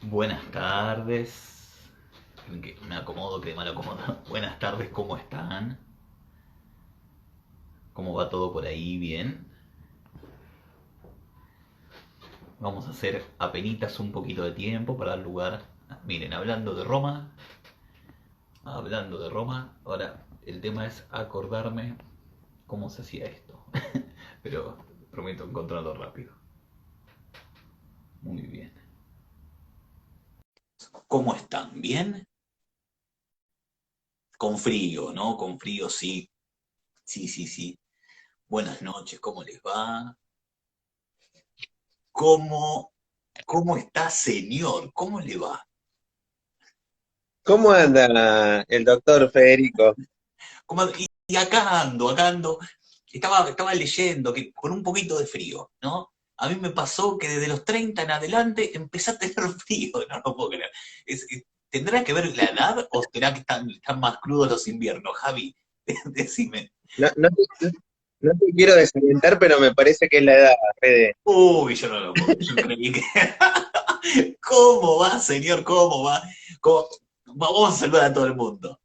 Buenas tardes. Me acomodo, que mal acomodo. Buenas tardes, ¿cómo están? ¿Cómo va todo por ahí? ¿Bien? Vamos a hacer apenitas un poquito de tiempo para dar lugar. Miren, hablando de Roma, ahora el tema es acordarme cómo se hacía esto. Pero prometo encontrarlo rápido. Muy bien. ¿Cómo están? ¿Bien? Con frío, ¿no? Con frío, sí. Sí, sí, sí. Buenas noches, ¿cómo les va? ¿Cómo, cómo está, señor? ¿Cómo le va? ¿Cómo anda el doctor Federico? Y acá ando. Estaba leyendo que con un poquito de frío, ¿no? A mí me pasó que desde los 30 en adelante empecé a tener frío, no lo puedo creer. ¿Tendrá que ver la edad o será que están más crudos los inviernos, Javi? Decime. No te quiero desalentar, pero me parece que es la edad, Fede. Uy, yo no lo puedo creer. Yo creí que... ¿Cómo va, señor? ¿Cómo va? ¿Cómo- Vamos a saludar a todo el mundo.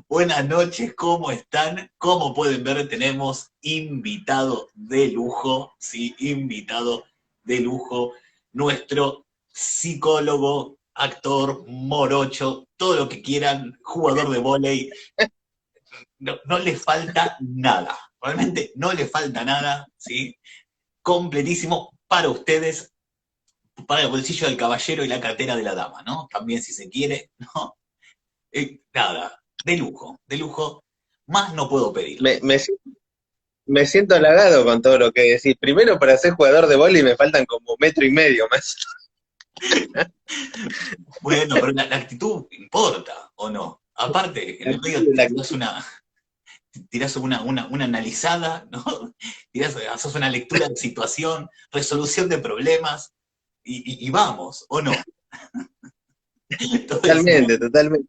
Buenas noches, ¿cómo están? Como pueden ver, tenemos invitado de lujo, sí, invitado de lujo, nuestro psicólogo, actor, morocho, todo lo que quieran, jugador de vóley, no, no le falta nada, realmente no le falta nada, ¿sí? Completísimo para ustedes, para el bolsillo del caballero y la cartera de la dama, ¿no? También si se quiere, ¿no? Nada, de lujo, más no puedo pedir. Me, me, si- Me siento halagado con todo lo que decís. Primero, para ser jugador de vóley me faltan como metro y medio más. Bueno, pero la actitud importa, ¿o no? Aparte, en La el medio actitud, te la actitud. tirás una analizada, ¿no? Haces una lectura de situación, resolución de problemas, y vamos, ¿o no? Entonces decimos, Totalmente, totalmente.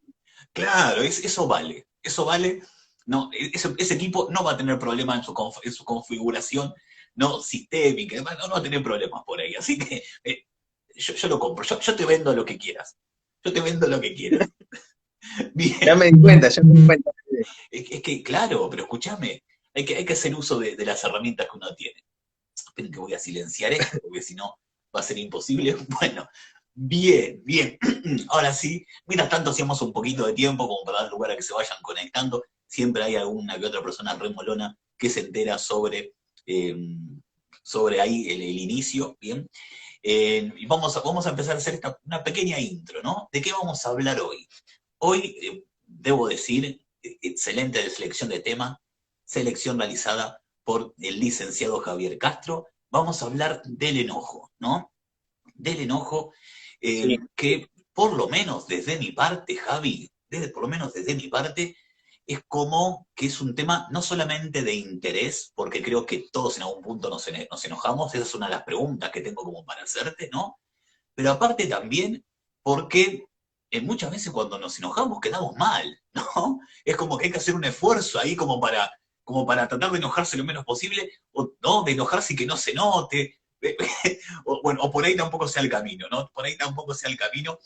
claro, eso vale, eso vale. No, ese equipo no va a tener problemas en su configuración no sistémica, además, no va a tener problemas por ahí. Así que yo lo compro, yo te vendo lo que quieras. Yo te vendo lo que quieras. Ya Bien. me di cuenta, ya me di cuenta. Es que, claro, pero escúchame, hay que hacer uso de las herramientas que uno tiene. Esperen que voy a silenciar esto, porque si no va a ser imposible. Bueno, bien, bien. Ahora sí, mientras tanto hacíamos un poquito de tiempo como para dar lugar a que se vayan conectando. Siempre hay alguna que otra persona remolona que se entera eh, sobre ahí el inicio, ¿bien? Y vamos a empezar a hacer una pequeña intro, ¿no? ¿De qué vamos a hablar hoy? Hoy, debo decir, excelente selección de tema, selección realizada por el licenciado Javier Castro. Vamos a hablar del enojo, ¿no? Del enojo Sí, que por lo menos desde mi parte, Javi, por lo menos desde mi parte, es como que es un tema no solamente de interés, porque creo que todos en algún punto nos enojamos, esa es una de las preguntas que tengo como para hacerte, ¿no? Pero aparte también porque muchas veces cuando nos enojamos quedamos mal, ¿no? Es como que hay que hacer un esfuerzo ahí como para tratar de enojarse lo menos posible, o no, de enojarse y que no se note, o, bueno, o por ahí tampoco sea el camino, ¿no? Por ahí tampoco sea el camino,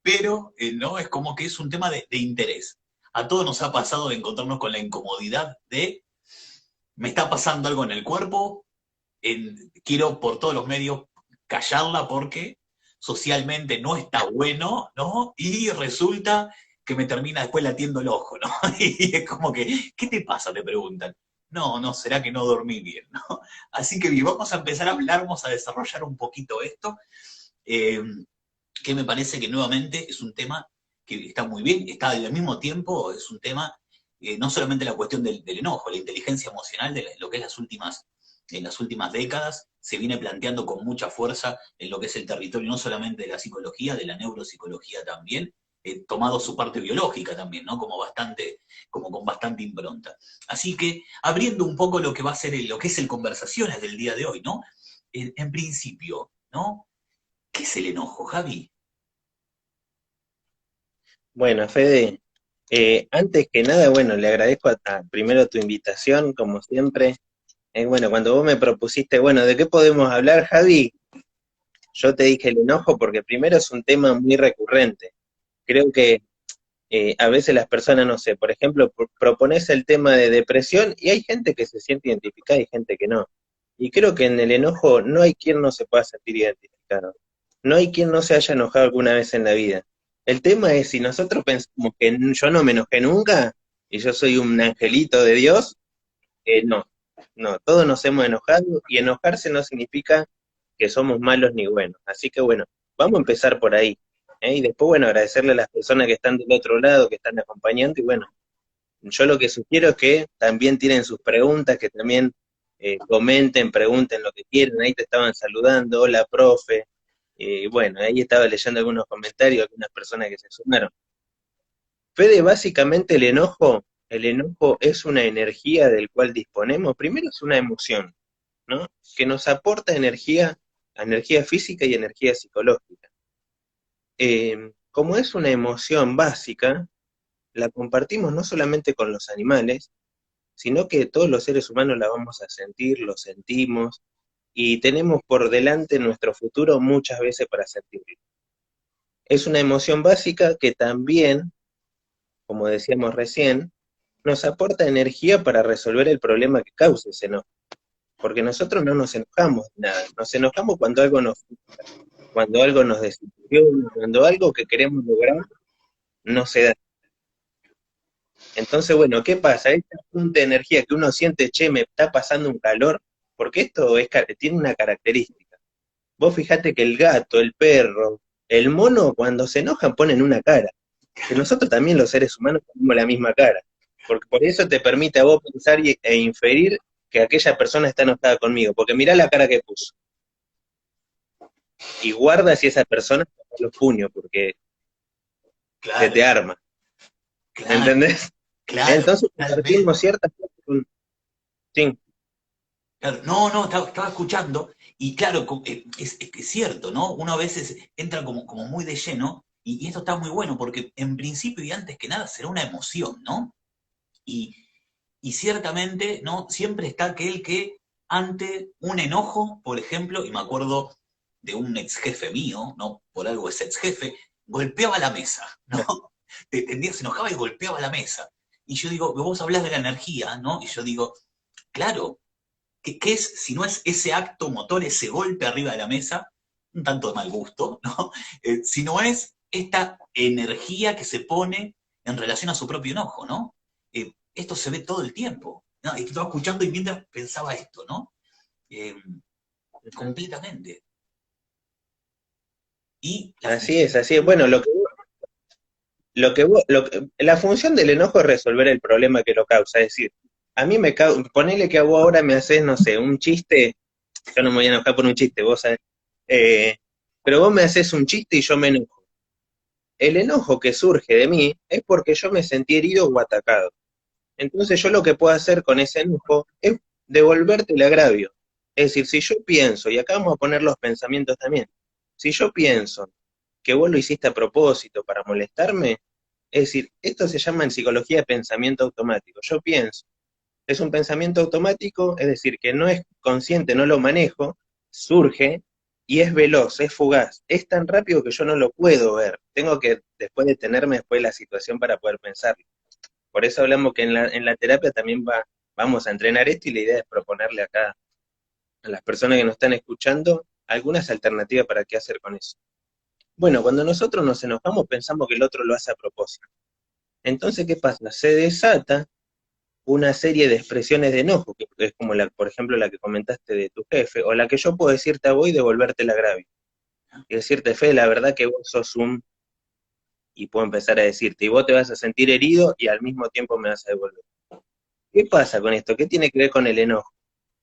pero no, es como que es un tema de interés. A todos nos ha pasado de encontrarnos con la incomodidad de, me está pasando algo en el cuerpo, quiero por todos los medios callarla porque socialmente no está bueno, ¿no? Y resulta que me termina después latiendo el ojo, ¿no? Y es como que, ¿qué te pasa? Te preguntan. No, no, será que no dormí bien, ¿no? Así que bien, vamos a empezar a hablar, vamos a desarrollar un poquito esto, eh, que me parece que nuevamente es un tema que está muy bien, está al mismo tiempo, es un tema, no solamente la cuestión del enojo, la inteligencia emocional de lo que es en las últimas décadas, se viene planteando con mucha fuerza en lo que es el territorio, no solamente de la psicología, de la neuropsicología también, tomado su parte biológica también, ¿no? Como con bastante impronta. Así que, abriendo un poco lo que va a ser lo que es el conversaciones del día de hoy, ¿no? En principio, ¿no? ¿Qué es el enojo, Javi? bueno, Fede, antes que nada, bueno, le agradezco primero tu invitación, como siempre. Bueno, cuando vos me propusiste, bueno, ¿de qué podemos hablar, Javi? Yo te dije el enojo porque primero es un tema muy recurrente. Creo que a veces las personas, no sé, por ejemplo, propones el tema de depresión y hay gente que se siente identificada y gente que no. Y creo que en el enojo no hay quien no se pueda sentir identificado. No hay quien no se haya enojado alguna vez en la vida. El tema es si nosotros pensamos que yo no me enojé nunca y yo soy un angelito de Dios, no, no, todos nos hemos enojado y enojarse no significa que somos malos ni buenos. Así que bueno, vamos a empezar por ahí. Y después, bueno, agradecerle a las personas que están del otro lado, que están acompañando y bueno, yo lo que sugiero es que también tienen sus preguntas, que también comenten, pregunten lo que quieren. Ahí te estaban saludando, hola, profe. Bueno, ahí estaba leyendo algunos comentarios, algunas personas que se sumaron. Fede, básicamente el enojo es una energía del cual disponemos. Primero es una emoción, ¿no? Que nos aporta energía, energía física y energía psicológica. Como es una emoción básica, la compartimos no solamente con los animales, sino que todos los seres humanos la vamos a sentir, lo sentimos, y tenemos por delante nuestro futuro muchas veces para sentirlo. Es una emoción básica que también, como decíamos recién, nos aporta energía para resolver el problema que causa ese enojo. Porque nosotros no nos enojamos de nada, nos enojamos cuando algo nos frustra, cuando algo nos desilusiona, cuando algo que queremos lograr no se da. Entonces, bueno, ¿qué pasa? Esta fuente de energía que uno siente, che, me está pasando un calor, porque esto tiene una característica. Vos fijate que el gato, el perro, el mono, cuando se enojan ponen una cara. Que nosotros también los seres humanos tenemos la misma cara. Porque por eso te permite a vos pensar e inferir que aquella persona está enojada conmigo. Porque mirá la cara que puso. Y guarda si esa persona está con los puños, porque se Claro, te arma. claro, ¿Entendés? claro, Entonces compartimos totalmente. ciertas cosas con... Sí, Claro, no, no, estaba escuchando y claro, es cierto, ¿no? Uno a veces entra como muy de lleno y esto está muy bueno porque en principio y antes que nada será una emoción, ¿no? Y, y ciertamente, ¿no? Siempre está aquel que ante un enojo, por ejemplo, y me acuerdo de un ex jefe mío, ¿no? Por algo es ex jefe, golpeaba la mesa, ¿no? Se enojaba y golpeaba la mesa. Y yo digo, vos hablás de la energía, ¿no? Y yo digo, claro, ¿qué es si no es ese acto motor, ese golpe arriba de la mesa, un tanto de mal gusto, ¿no? Si no es esta energía que se pone en relación a su propio enojo, ¿no? Esto se ve todo el tiempo, ¿no? Y estaba escuchando y mientras pensaba esto, ¿no? Eh, completamente. Y la así es, función. así es. Bueno, la función del enojo es resolver el problema que lo causa. Es decir, a mí ponele que a vos ahora me haces, no sé, un chiste, yo no me voy a enojar por un chiste, vos sabés, eh, pero vos me haces un chiste y yo me enojo. El enojo que surge de mí es porque yo me sentí herido o atacado. Entonces yo lo que puedo hacer con ese enojo es devolverte el agravio. Es decir, si yo pienso, y acá vamos a poner los pensamientos también, si yo pienso que vos lo hiciste a propósito para molestarme, es decir, esto se llama en psicología de pensamiento automático. Yo pienso, es un pensamiento automático, es decir, que no es consciente, no lo manejo, surge y es veloz, es fugaz, es tan rápido que yo no lo puedo ver. Tengo que después detenerme después de la situación para poder pensarlo. Por eso hablamos que en la terapia también vamos a entrenar esto y la idea es proponerle acá a las personas que nos están escuchando algunas alternativas para qué hacer con eso. Bueno, cuando nosotros nos enojamos pensamos que el otro lo hace a propósito. Entonces, ¿qué pasa? Se desata una serie de expresiones de enojo, que es como, por ejemplo, la que comentaste de tu jefe, o la que yo puedo decirte a vos y devolverte el agravio. Y decirte, Fe, la verdad que vos sos un... Y puedo empezar a decirte, y vos te vas a sentir herido y al mismo tiempo me vas a devolver. ¿Qué pasa con esto? ¿Qué tiene que ver con el enojo?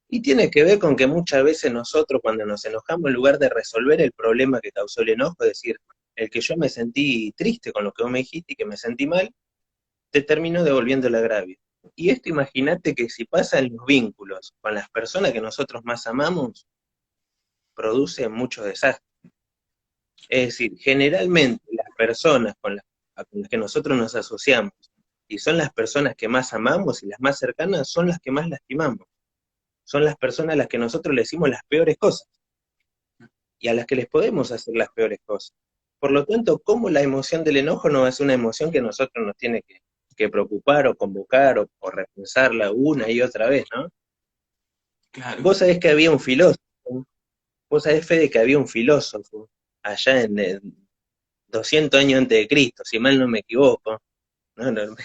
Y tiene que ver con que muchas veces nosotros cuando nos enojamos, en lugar de resolver el problema que causó el enojo, es decir, el que yo me sentí triste con lo que vos me dijiste y que me sentí mal, te terminó devolviendo el agravio. Y esto imagínate que si pasa en los vínculos con las personas que nosotros más amamos, produce mucho desastre. Es decir, generalmente las personas con las que nosotros nos asociamos y son las personas que más amamos y las más cercanas son las que más lastimamos. Son las personas a las que nosotros le decimos las peores cosas. y a las que les podemos hacer las peores cosas. Por lo tanto, ¿cómo la emoción del enojo no es una emoción que a nosotros nos tiene que preocupar o convocar o repensarla una y otra vez, ¿no? Claro. Vos sabés que había un filósofo, vos sabés, Fede, que había un filósofo allá en 200 años antes de Cristo, si mal no me equivoco, no, no,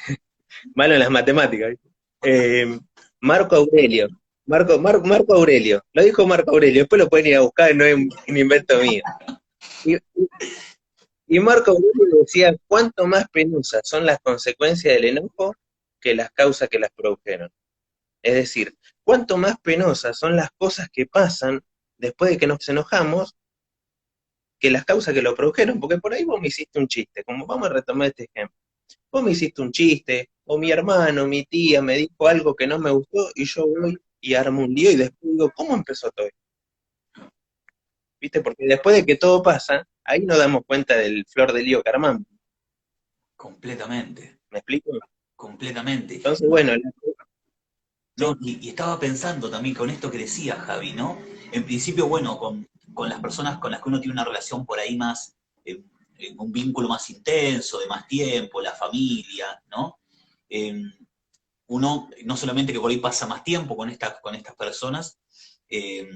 malo en las matemáticas, ¿viste? Marco Aurelio, Marco Aurelio, lo dijo Marco Aurelio, después lo pueden ir a buscar, no es un invento mío. Y, y Marco Aurelio decía, cuánto más penosas son las consecuencias del enojo que las causas que las produjeron. Es decir, cuánto más penosas son las cosas que pasan después de que nos enojamos que las causas que lo produjeron, porque por ahí vos me hiciste un chiste, como vamos a retomar este ejemplo. Vos me hiciste un chiste, o mi hermano, mi tía me dijo algo que no me gustó, y yo voy y armo un lío y después digo, ¿cómo empezó todo esto? ¿Viste? Porque después de que todo pasa, ahí nos damos cuenta del flor de lío que armamos. Completamente, ¿Me explico? completamente. Entonces, bueno, No, sí, y estaba pensando también con esto que decía Javi, ¿no? En principio, bueno, con las personas con las que uno tiene una relación por ahí más, un vínculo más intenso, de más tiempo, la familia, ¿no? Eh, Uno no solamente que por ahí pasa más tiempo con estas personas, eh,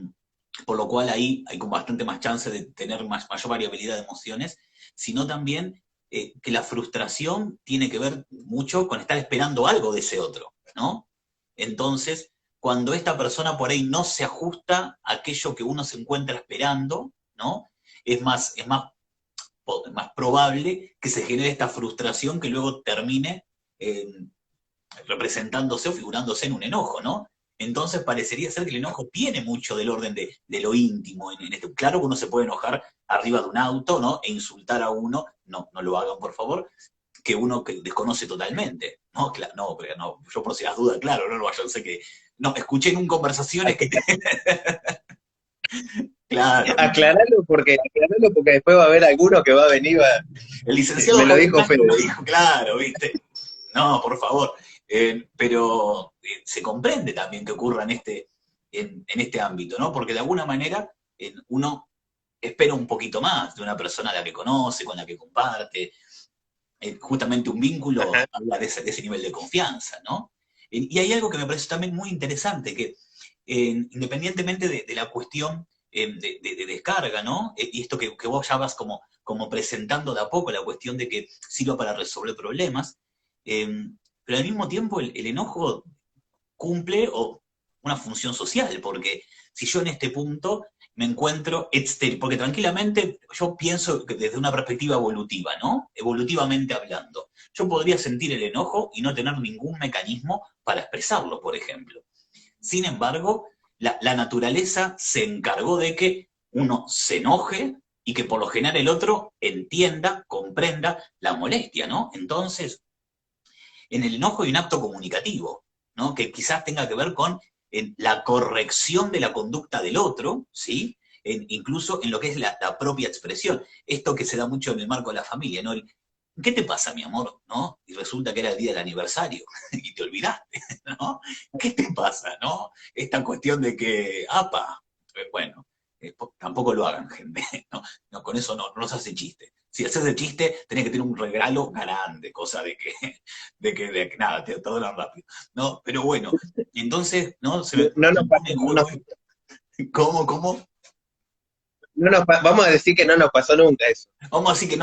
por lo cual ahí hay con bastante más chance de tener mayor variabilidad de emociones, sino también que la frustración tiene que ver mucho con estar esperando algo de ese otro, ¿no? Entonces, cuando esta persona por ahí no se ajusta a aquello que uno se encuentra esperando, ¿no? Es más probable que se genere esta frustración que luego termine eh, representándose o figurándose en un enojo, ¿no? Entonces parecería ser que el enojo tiene mucho del orden de lo íntimo. En claro que uno se puede enojar arriba de un auto, ¿no? E insultar a uno, no, no lo hagan por favor, que uno que desconoce totalmente. No, claro, no, pero no, yo por si las dudas, claro, no lo vayan, sé que. No, escuché en un conversaciones que. Claro, aclaralo porque después va a haber alguno que va a venir, el licenciado me lo Javier dijo Blanco Fede. lo dijo, claro, ¿viste? No, por favor. Pero se comprende también que ocurra en este ámbito, ¿no? Porque de alguna manera uno espera un poquito más de una persona a la que conoce, con la que comparte. Justamente un vínculo Ajá, habla de ese nivel de confianza, ¿no? Y hay algo que me parece también muy interesante, que independientemente de la cuestión de descarga, ¿no? Y esto que vos ya vas como presentando de a poco, la cuestión de que sirva para resolver problemas, eh, pero al mismo tiempo el enojo cumple una función social, porque si yo en este punto me encuentro porque tranquilamente yo pienso que desde una perspectiva evolutiva, ¿no? Evolutivamente hablando. Yo podría sentir el enojo y no tener ningún mecanismo para expresarlo, por ejemplo. Sin embargo, la naturaleza se encargó de que uno se enoje y que por lo general el otro entienda, comprenda la molestia, ¿no? Entonces, en el enojo hay un acto comunicativo, ¿no? Que quizás tenga que ver con la corrección de la conducta del otro, ¿sí? Incluso en lo que es la propia expresión. Esto que se da mucho en el marco de la familia, ¿no? ¿Qué te pasa, mi amor? ¿No? Y resulta que era el día del aniversario y te olvidaste, ¿no? ¿Qué te pasa, no? Esta cuestión de que, apa, bueno, tampoco lo hagan, gente, ¿no? No, con eso no se hace chiste. Si haces el chiste, tenés que tener un regalo grande, cosa de que nada, te donan rápido, ¿no? Pero bueno, entonces, ¿no? Se me, no se nos me pasa, pone en juego esto. ¿Cómo? vamos a decir que no nos pasó nunca eso. Vamos a decir que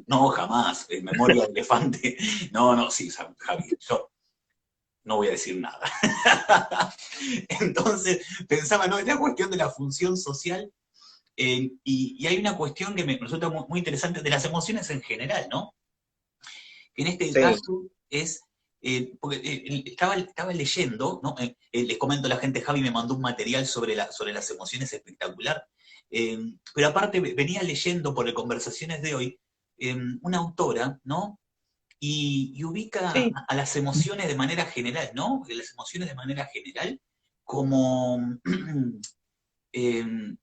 no, jamás, memoria de elefante, no, sí, Javi, yo no voy a decir nada. Entonces, pensaba, ¿no? En la cuestión de la función social, y hay una cuestión que me resulta muy interesante de las emociones en general, ¿no? Que en este Sí, caso es, porque estaba leyendo, ¿no? Les comento a la gente, Javi me mandó un material sobre las emociones espectacular, pero aparte venía leyendo por las conversaciones de hoy una autora, ¿no? Y ubica sí, a las emociones de manera general, ¿no? Las emociones de manera general como,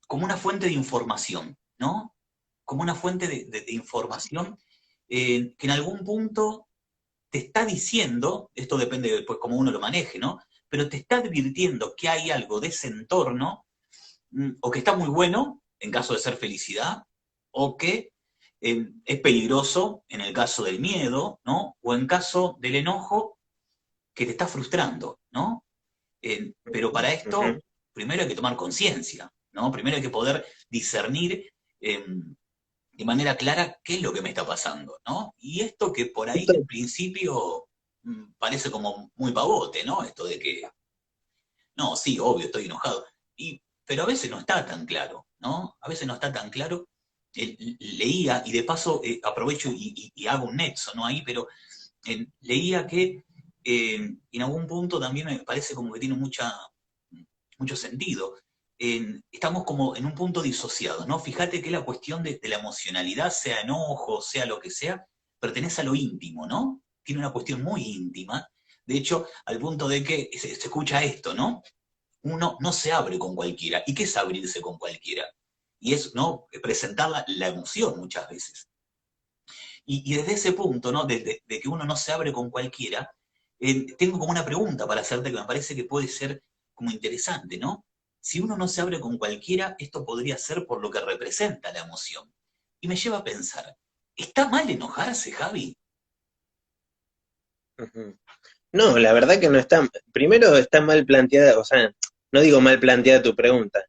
como una fuente de información, ¿no? Como una fuente de información que en algún punto te está diciendo, esto depende de pues, cómo uno lo maneje, ¿no? Pero te está advirtiendo que hay algo de ese entorno, o que está muy bueno, en caso de ser felicidad, o que es peligroso en el caso del miedo, ¿no? O en caso del enojo que te está frustrando, ¿no? Pero para Ujú. esto, primero hay que tomar conciencia, ¿no? Primero hay que poder discernir de manera clara qué es lo que me está pasando, ¿no? Y esto que por ahí Esto- en principio parece como muy pavote, ¿no? Esto de que, no, sí, obvio, estoy enojado. Pero a veces no está tan claro, ¿no? A veces no está tan claro. Leía, y de paso aprovecho y hago un nexo, ¿no? Ahí, pero leía que en algún punto también me parece como que tiene mucho sentido. Estamos como en un punto disociado, ¿no? Fíjate que la cuestión de la emocionalidad, sea enojo, sea lo que sea, pertenece a lo íntimo, ¿no? Tiene una cuestión muy íntima. De hecho, al punto de que se escucha esto, ¿no? Uno no se abre con cualquiera. ¿Y qué es abrirse con cualquiera? Y es, ¿no? Presentar la emoción muchas veces. Y desde ese punto, ¿no? De que uno no se abre con cualquiera, tengo como una pregunta para hacerte que me parece que puede ser como interesante, ¿no? Si uno no se abre con cualquiera, esto podría ser por lo que representa la emoción. Y me lleva a pensar, ¿está mal enojarse, Javi? Ujú. No, la verdad que no está, primero está mal planteada, o sea, no digo mal planteada tu pregunta,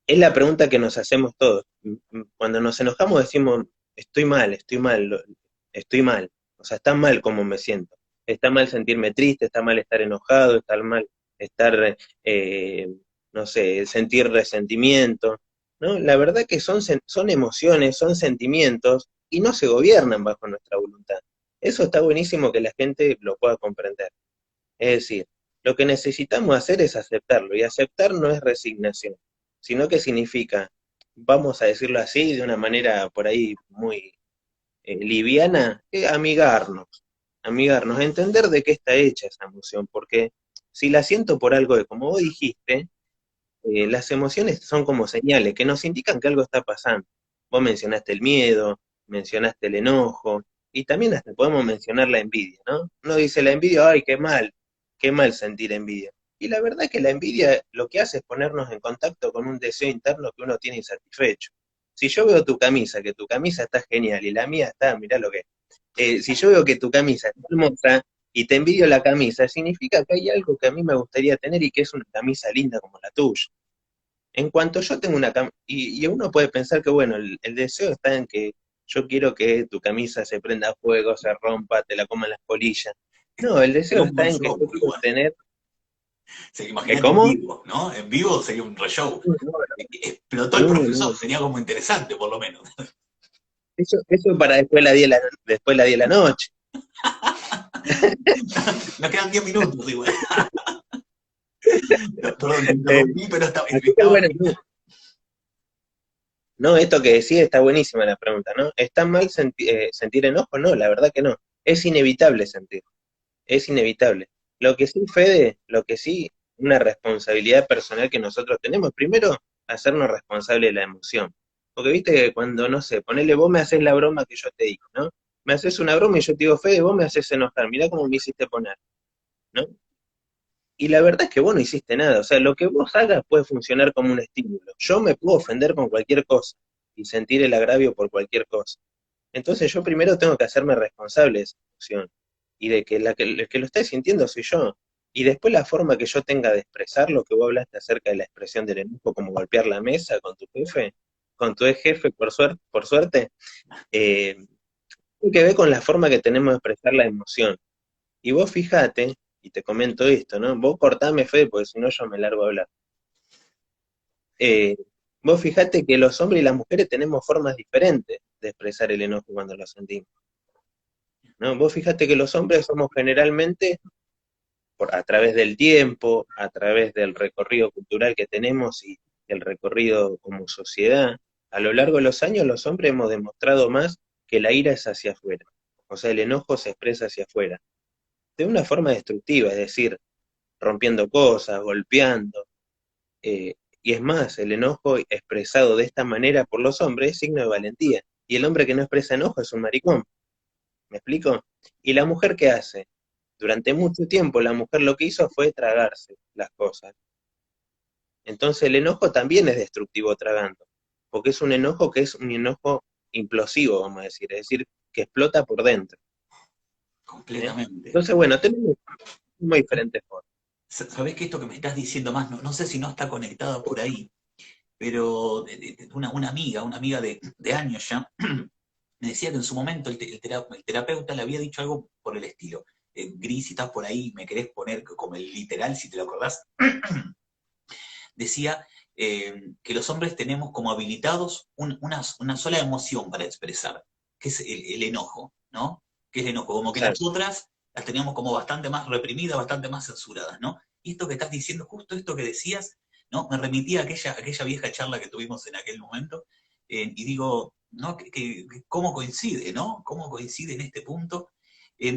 es la pregunta que nos hacemos todos. Cuando nos enojamos decimos, estoy mal, estoy mal, o sea, está mal como me siento, está mal sentirme triste, está mal estar enojado, está mal estar, eh, no sé, sentir resentimiento, ¿no? La verdad que son emociones, son sentimientos y no se gobiernan bajo nuestra voluntad. Eso está buenísimo que la gente lo pueda comprender. Es decir, lo que necesitamos hacer es aceptarlo, y aceptar no es resignación, sino que significa, vamos a decirlo así, de una manera por ahí muy liviana, amigarnos, entender de qué está hecha esa emoción, porque si la siento por algo de como vos dijiste, las emociones son como señales que nos indican que algo está pasando. Vos mencionaste el miedo, mencionaste el enojo, y también hasta podemos mencionar la envidia, ¿no? Uno dice la envidia, ay, qué mal sentir envidia. Y la verdad es que la envidia lo que hace es ponernos en contacto con un deseo interno que uno tiene insatisfecho. Si yo veo tu camisa, que tu camisa está genial y la mía está, mirá lo que es. Si yo veo que tu camisa está hermosa y te envidio la camisa, significa que hay algo que a mí me gustaría tener y que es una camisa linda como la tuya. En cuanto yo tengo una camisa, y uno puede pensar que, bueno, el deseo está en que yo quiero que tu camisa se prenda a fuego, se rompa, te la coman las polillas. No, el deseo Sería un está buen en que show, yo quiero igual. tener. Imagínate en ¿Cómo? vivo, ¿no? En vivo sería un re show. Explotó el profesor, No. sería como interesante, por lo menos. Eso para después la 10 de la noche. Nos quedan 10 minutos, igual. Perdón, te Eh, interrumpí, pero Así que estaba bueno, genial. no, esto que decía está buenísima la pregunta, ¿no? ¿Está mal sentir enojo? No, la verdad que no. Es inevitable sentir. Es inevitable. Lo que sí, Fede, lo que sí, una responsabilidad personal que nosotros tenemos, primero, hacernos responsable de la emoción. Porque viste que cuando, no sé, ponele, vos me haces la broma que yo te digo, ¿no? Me haces una broma y yo te digo, Fede, vos me haces enojar, mirá cómo me hiciste poner, ¿no? Y la verdad es que vos no hiciste nada, o sea, lo que vos hagas puede funcionar como un estímulo. Yo me puedo ofender con cualquier cosa y sentir el agravio por cualquier cosa. Entonces yo primero tengo que hacerme responsable de esa emoción y de que el que lo está sintiendo soy yo. Y después la forma que yo tenga de expresar lo que vos hablaste acerca de la expresión del enojo, como golpear la mesa con tu ex jefe, por suerte, tiene que ver con la forma que tenemos de expresar la emoción. Y vos fijate, y te comento esto, ¿no? Vos cortame, Fede, porque si no yo me largo a hablar. Eh, vos fijate que los hombres y las mujeres tenemos formas diferentes de expresar el enojo cuando lo sentimos. ¿No? Vos fíjate que los hombres somos generalmente, a través del tiempo, a través del recorrido cultural que tenemos y el recorrido como sociedad, a lo largo de los años los hombres hemos demostrado más que la ira es hacia afuera. O sea, el enojo se expresa hacia afuera. De una forma destructiva, es decir, rompiendo cosas, golpeando. Y es más, el enojo expresado de esta manera por los hombres es signo de valentía. Y el hombre que no expresa enojo es un maricón. ¿Me explico? ¿Y la mujer qué hace? Durante mucho tiempo la mujer lo que hizo fue tragarse las cosas. Entonces el enojo también es destructivo tragando. porque es un enojo que es un enojo implosivo, vamos a decir, que explota por dentro. ¿Eh? completamente. Entonces, bueno, tenemos muy diferentes formas. Sabés que esto que me estás diciendo más, no, no sé si no está conectada por ahí, pero una amiga de años ya, me decía que en su momento el terapeuta le había dicho algo por el estilo. Gris, si estás por ahí, me querés poner como el literal, si te lo acordás. Decía que los hombres tenemos como habilitados una sola emoción para expresar, que es el enojo, ¿no? Que es el enojo, como que las Exacto. otras las teníamos como bastante más reprimidas, bastante más censuradas, ¿no? Y esto que estás diciendo, justo esto que decías, ¿no? Me remitía a aquella vieja charla que tuvimos en aquel momento, y digo, ¿no? ¿Cómo coincide, ¿no? ¿Cómo coincide en este punto?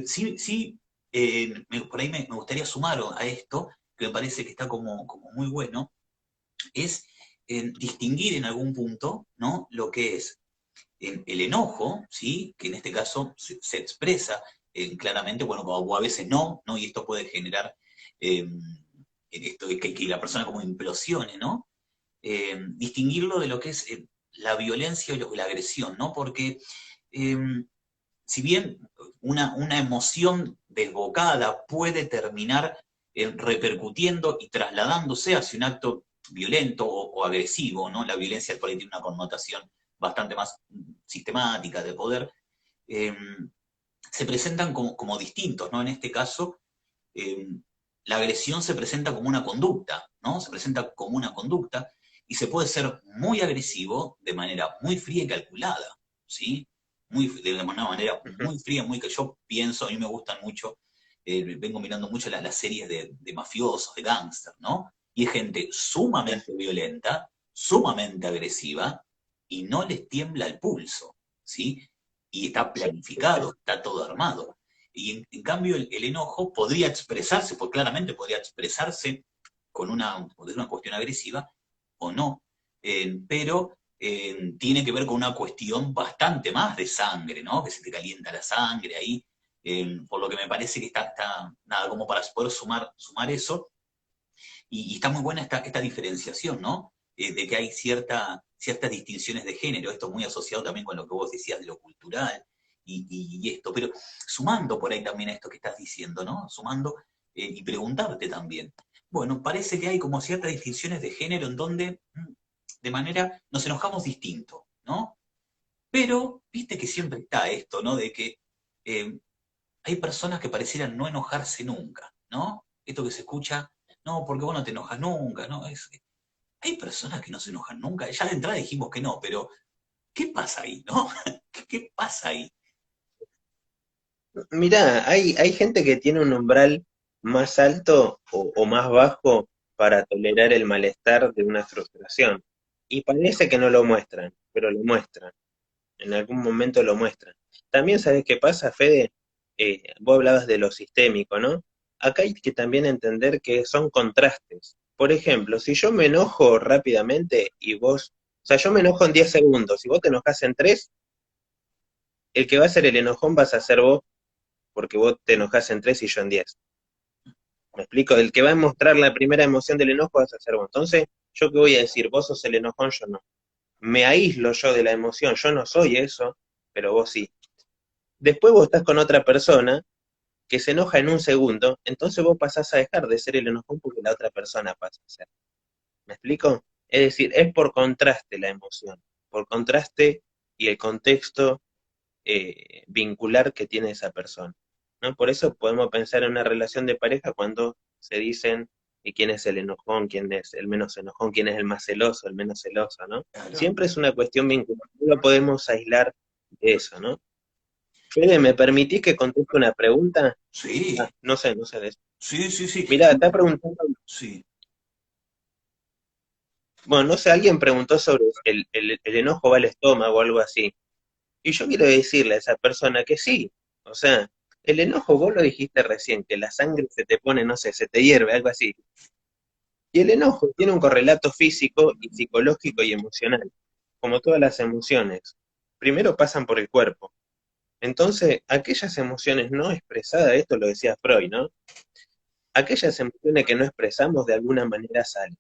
Sí, sí, por ahí me gustaría sumar a esto, que me parece que está como muy bueno, es distinguir en algún punto, ¿no? Lo que es el enojo, ¿sí? Que en este caso se expresa claramente, bueno, o a veces no, ¿no? Y esto puede generar eh, esto de que la persona como implosione, ¿no? Distinguirlo de lo que es la violencia y la agresión, ¿no? Porque eh, si bien una emoción desbocada puede terminar repercutiendo y trasladándose hacia un acto violento o agresivo, ¿no? La violencia por ahí tiene una connotación bastante más sistemática de poder, eh, se presentan como distintos, ¿no? En este caso, eh, la agresión se presenta como una conducta, ¿no? Se presenta como una conducta y se puede ser muy agresivo de manera muy fría y calculada, ¿sí? De una manera Ujú. muy fría, muy que yo pienso, a mí me gustan mucho, vengo mirando mucho las series de mafiosos, de gángsters, ¿no? Y es gente sumamente violenta, sumamente agresiva, y no les tiembla el pulso, ¿sí? Y está Sí, planificado, está todo armado. Y en cambio el enojo podría expresarse, pues claramente podría expresarse de una cuestión agresiva o no, pero tiene que ver con una cuestión bastante más de sangre, ¿no? Que se te calienta la sangre ahí, por lo que me parece que está nada, como para poder sumar eso, y está muy buena esta diferenciación, ¿no? De que hay ciertas distinciones de género, esto muy asociado también con lo que vos decías de lo cultural y esto, pero sumando por ahí también a esto que estás diciendo, ¿no? Sumando y preguntarte también. Bueno, parece que hay como ciertas distinciones de género en donde de manera nos enojamos distinto, ¿no? Pero viste que siempre está esto, ¿no? De que eh, hay personas que parecieran no enojarse nunca, ¿no? Esto que se escucha, no, porque vos no te enojas nunca, ¿no? Hay personas que no se enojan nunca, ya de entrada dijimos que no, pero ¿qué pasa ahí, no? ¿Qué pasa ahí? mirá, hay gente que tiene un umbral más alto o más bajo para tolerar el malestar de una frustración. Y parece que no lo muestran, pero lo muestran. En algún momento lo muestran. También sabes qué pasa, Fede. Vos hablabas de lo sistémico, ¿no? Acá hay que también entender que son contrastes. Por ejemplo, si yo me enojo rápidamente y vos, o sea, yo me enojo en 10 segundos, si vos te enojás en 3, el que va a ser el enojón vas a ser vos, porque vos te enojás en 3 y yo en 10. ¿Me explico? El que va a mostrar la primera emoción del enojo vas a ser vos. Entonces, ¿yo qué voy a decir? Vos sos el enojón, yo no. Me aíslo yo de la emoción, yo no soy eso, pero vos sí. Después vos estás con otra persona que se enoja en un segundo, entonces vos pasás a dejar de ser el enojón porque la otra persona pasa a ser. ¿Me explico? Es decir, es por contraste la emoción, por contraste y el contexto vincular que tiene esa persona, ¿no? Por eso podemos pensar en una relación de pareja cuando se dicen y quién es el enojón, quién es el menos enojón, quién es el más celoso, el menos celoso, ¿no? Claro. Siempre es una cuestión vincular, no lo podemos aislar de eso, ¿no? Fede, ¿me permitís que conteste una pregunta? Sí, No sé de eso. sí, sí, sí, Mira, está preguntando, sí. bueno, no sé, alguien preguntó sobre el enojo va al estómago o algo así. Y yo quiero decirle a esa persona que sí, o sea, el enojo, vos lo dijiste recién, que la sangre se te pone, no sé, se te hierve, algo así. Y el enojo tiene un correlato físico y psicológico y emocional, como todas las emociones. Primero pasan por el cuerpo. Entonces, aquellas emociones no expresadas, esto lo decía Freud, ¿no? Aquellas emociones que no expresamos de alguna manera salen.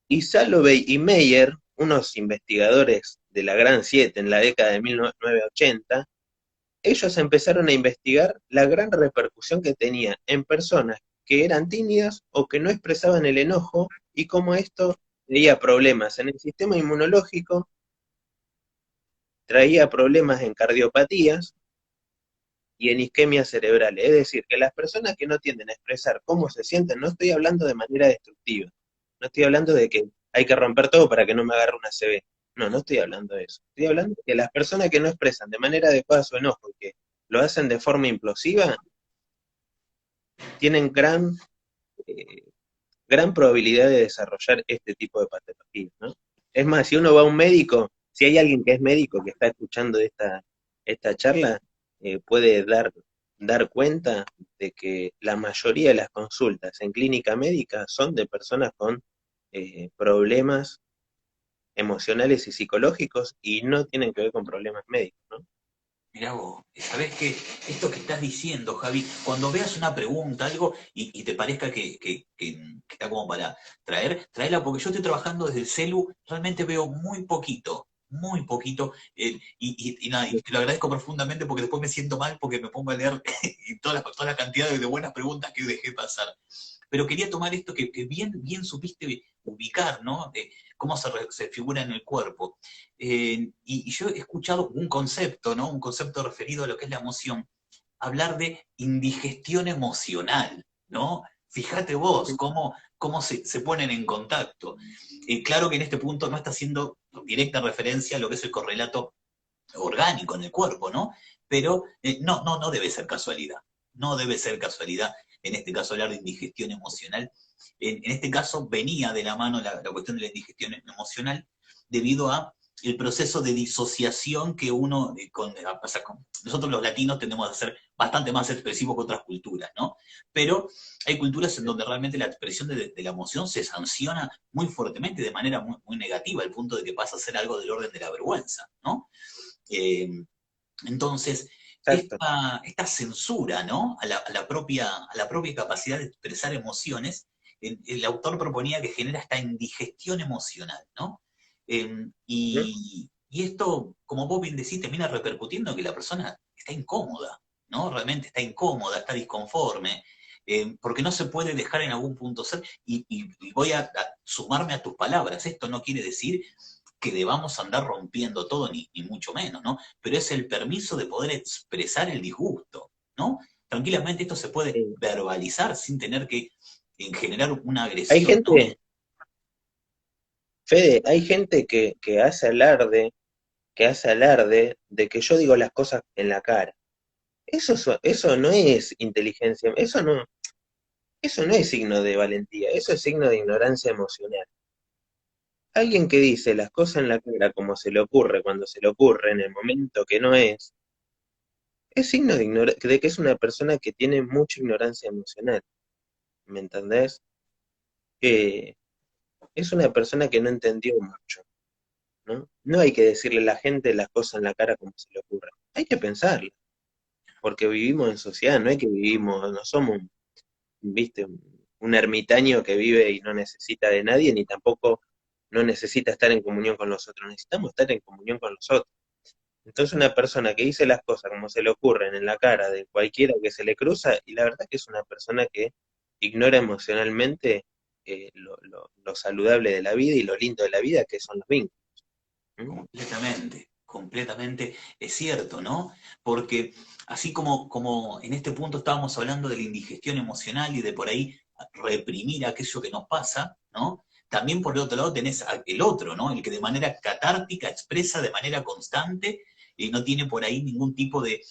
Y Salovey y Meyer, unos investigadores de la Gran Siete en la década de 1980, ellos empezaron a investigar la gran repercusión que tenía en personas que eran tímidas o que no expresaban el enojo y cómo esto traía problemas en el sistema inmunológico, traía problemas en cardiopatías y en isquemias cerebrales. Es decir, que las personas que no tienden a expresar cómo se sienten, no estoy hablando de manera destructiva, no estoy hablando de que hay que romper todo para que no me agarre una CB. No, no estoy hablando de eso. Estoy hablando de que las personas que no expresan de manera adecuada su enojo y que lo hacen de forma implosiva, tienen eh, gran probabilidad de desarrollar este tipo de patologías, ¿no? Es más, si uno va a un médico, si hay alguien que es médico que está escuchando esta charla, puede dar cuenta de que la mayoría de las consultas en clínica médica son de personas con problemas emocionales y psicológicos y no tienen que ver con problemas médicos, ¿no? Mirá vos, ¿sabés qué? Esto que estás diciendo, Javi, cuando veas una pregunta, algo, y te parezca que está como para traerla, porque yo estoy trabajando desde el celu, realmente veo muy poquito, y nada, y te lo agradezco profundamente porque después me siento mal porque me pongo a leer y toda la cantidad de buenas preguntas que dejé pasar. Pero quería tomar esto que bien supiste ubicar, ¿no? De cómo se figura en el cuerpo. Y yo he escuchado un concepto, ¿no? Un concepto referido a lo que es la emoción, hablar de indigestión emocional, ¿no? Fíjate vos cómo se ponen en contacto. Claro que en este punto no está haciendo directa referencia a lo que es el correlato orgánico en el cuerpo, ¿no? Pero no debe ser casualidad. No debe ser casualidad, en este caso, hablar de indigestión emocional. En este caso venía de la mano la cuestión de la indigestión emocional debido a el proceso de disociación que uno, o sea, nosotros los latinos tendemos a ser bastante más expresivos que otras culturas, ¿no? Pero hay culturas en donde realmente la expresión de la emoción se sanciona muy fuertemente, de manera muy negativa, al punto de que pasa a ser algo del orden de la vergüenza, ¿no? Eh, entonces, Exacto. esta censura, ¿no? A la propia capacidad de expresar emociones, el autor proponía que genera esta indigestión emocional, ¿no? ¿Mm? Y esto, como vos bien decís, termina repercutiendo en que la persona está incómoda, ¿no? Realmente está incómoda, está disconforme, porque no se puede dejar en algún punto ser, y voy a sumarme a tus palabras, esto no quiere decir que debamos andar rompiendo todo, ni mucho menos, ¿no? Pero es el permiso de poder expresar el disgusto, ¿no? Tranquilamente esto se puede Eh, verbalizar sin tener que generar una Hay agresión, ¿no? gente, Fede, hay gente que hace alarde de que yo digo las cosas en la cara. Eso no es inteligencia, eso no es signo de valentía, eso es signo de ignorancia emocional. Alguien que dice las cosas en la cara como se le ocurre, cuando se le ocurre, en el momento que no es signo de que es una persona que tiene mucha ignorancia emocional, ¿me entendés? Eh, es una persona que no entendió mucho, ¿no? No hay que decirle a la gente las cosas en la cara como se le ocurre, hay que pensarlo, porque vivimos en sociedad, no es que vivimos, no somos, viste, un ermitaño que vive y no necesita de nadie, ni tampoco no necesita estar en comunión con los otros, necesitamos estar en comunión con los otros. Entonces una persona que dice las cosas como se le ocurren en la cara de cualquiera que se le cruza, y la verdad que es una persona que ignora emocionalmente lo saludable de la vida y lo lindo de la vida, que son los vínculos. ¿Mm? Completamente es cierto, ¿no? Porque así como en este punto estábamos hablando de la indigestión emocional y de por ahí reprimir aquello que nos pasa, ¿no? También por el otro lado tenés el otro, ¿no? El que de manera catártica expresa de manera constante y no tiene por ahí ningún tipo de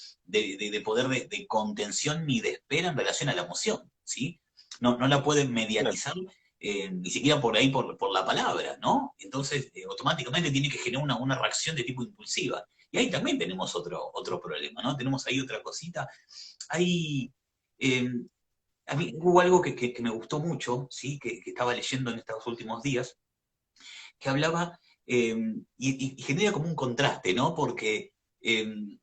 poder de contención ni de espera en relación a la emoción, ¿sí? No la pueden Claro. mediatizar ni siquiera por ahí por la palabra, ¿no? Entonces, automáticamente tiene que generar una reacción de tipo impulsiva. Y ahí también tenemos otro problema, ¿no? Tenemos ahí otra cosita. Hay, eh, a mí hubo algo que me gustó mucho, ¿sí? Que estaba leyendo en estos últimos días, que hablaba y genera como un contraste, ¿no? Porque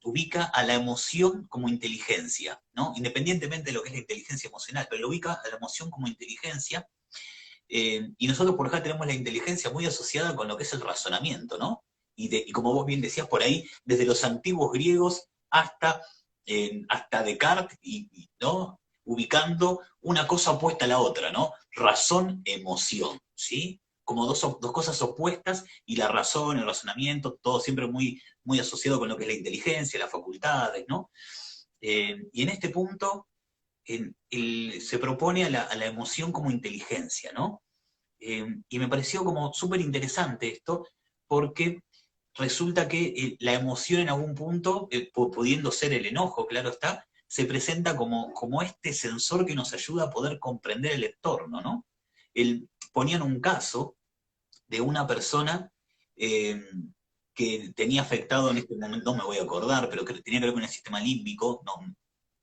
ubica a la emoción como inteligencia, ¿no? Independientemente de lo que es la inteligencia emocional, pero lo ubica a la emoción como inteligencia y nosotros por acá tenemos la inteligencia muy asociada con lo que es el razonamiento, ¿no? y como vos bien decías por ahí, desde los antiguos griegos hasta Descartes, ¿no? Ubicando una cosa opuesta a la otra, ¿no? Razón, emoción, ¿sí? Como dos cosas opuestas, y la razón, el razonamiento, todo siempre muy, muy asociado con lo que es la inteligencia, las facultades, ¿no? Y en este punto se propone a la emoción como inteligencia, ¿no? Y me pareció como súper interesante esto, porque resulta que la emoción en algún punto, pudiendo ser el enojo, claro está, se presenta como este sensor que nos ayuda a poder comprender el entorno, ¿no? Ponían un caso de una persona eh, que tenía afectado en este momento, no me voy a acordar, pero que tenía que ver con el sistema límbico, no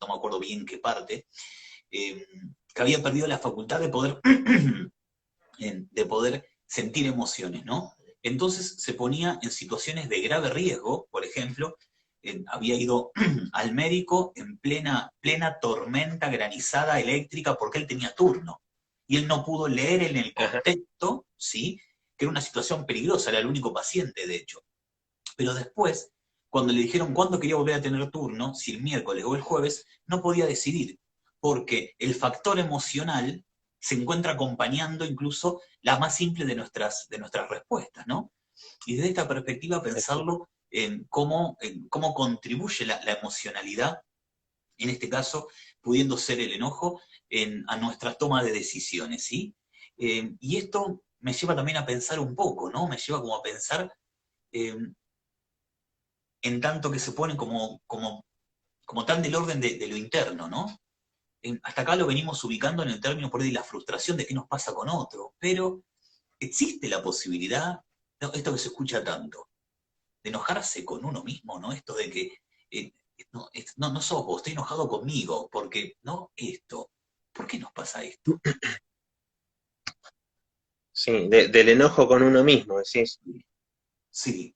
me acuerdo bien qué parte, eh, que había perdido la facultad de poder sentir emociones, ¿no? Entonces se ponía en situaciones de grave riesgo, por ejemplo, había ido al médico en plena tormenta granizada eléctrica porque él tenía turno. Y él no pudo leer en el Ajá. contexto, ¿sí? Que era una situación peligrosa, era el único paciente, de hecho. Pero después, cuando le dijeron cuándo quería volver a tener turno, si el miércoles o el jueves, no podía decidir, porque el factor emocional se encuentra acompañando incluso la más simple de nuestras respuestas, ¿no? Y desde esta perspectiva pensarlo en cómo contribuye la emocionalidad, en este caso, pudiendo ser el enojo, a nuestra toma de decisiones, ¿sí? Y esto me lleva también a pensar un poco, ¿no? Me lleva como a pensar eh, en tanto que se pone como tan del orden de lo interno, ¿no? Hasta acá lo venimos ubicando en el término por ahí de la frustración de qué nos pasa con otro, pero existe la posibilidad, no, esto que se escucha tanto, de enojarse con uno mismo, ¿no? Esto de que, eh, no sos vos, estoy enojado conmigo, porque, no, esto, ¿por qué nos pasa esto? Sí, del enojo con uno mismo, decís. Sí,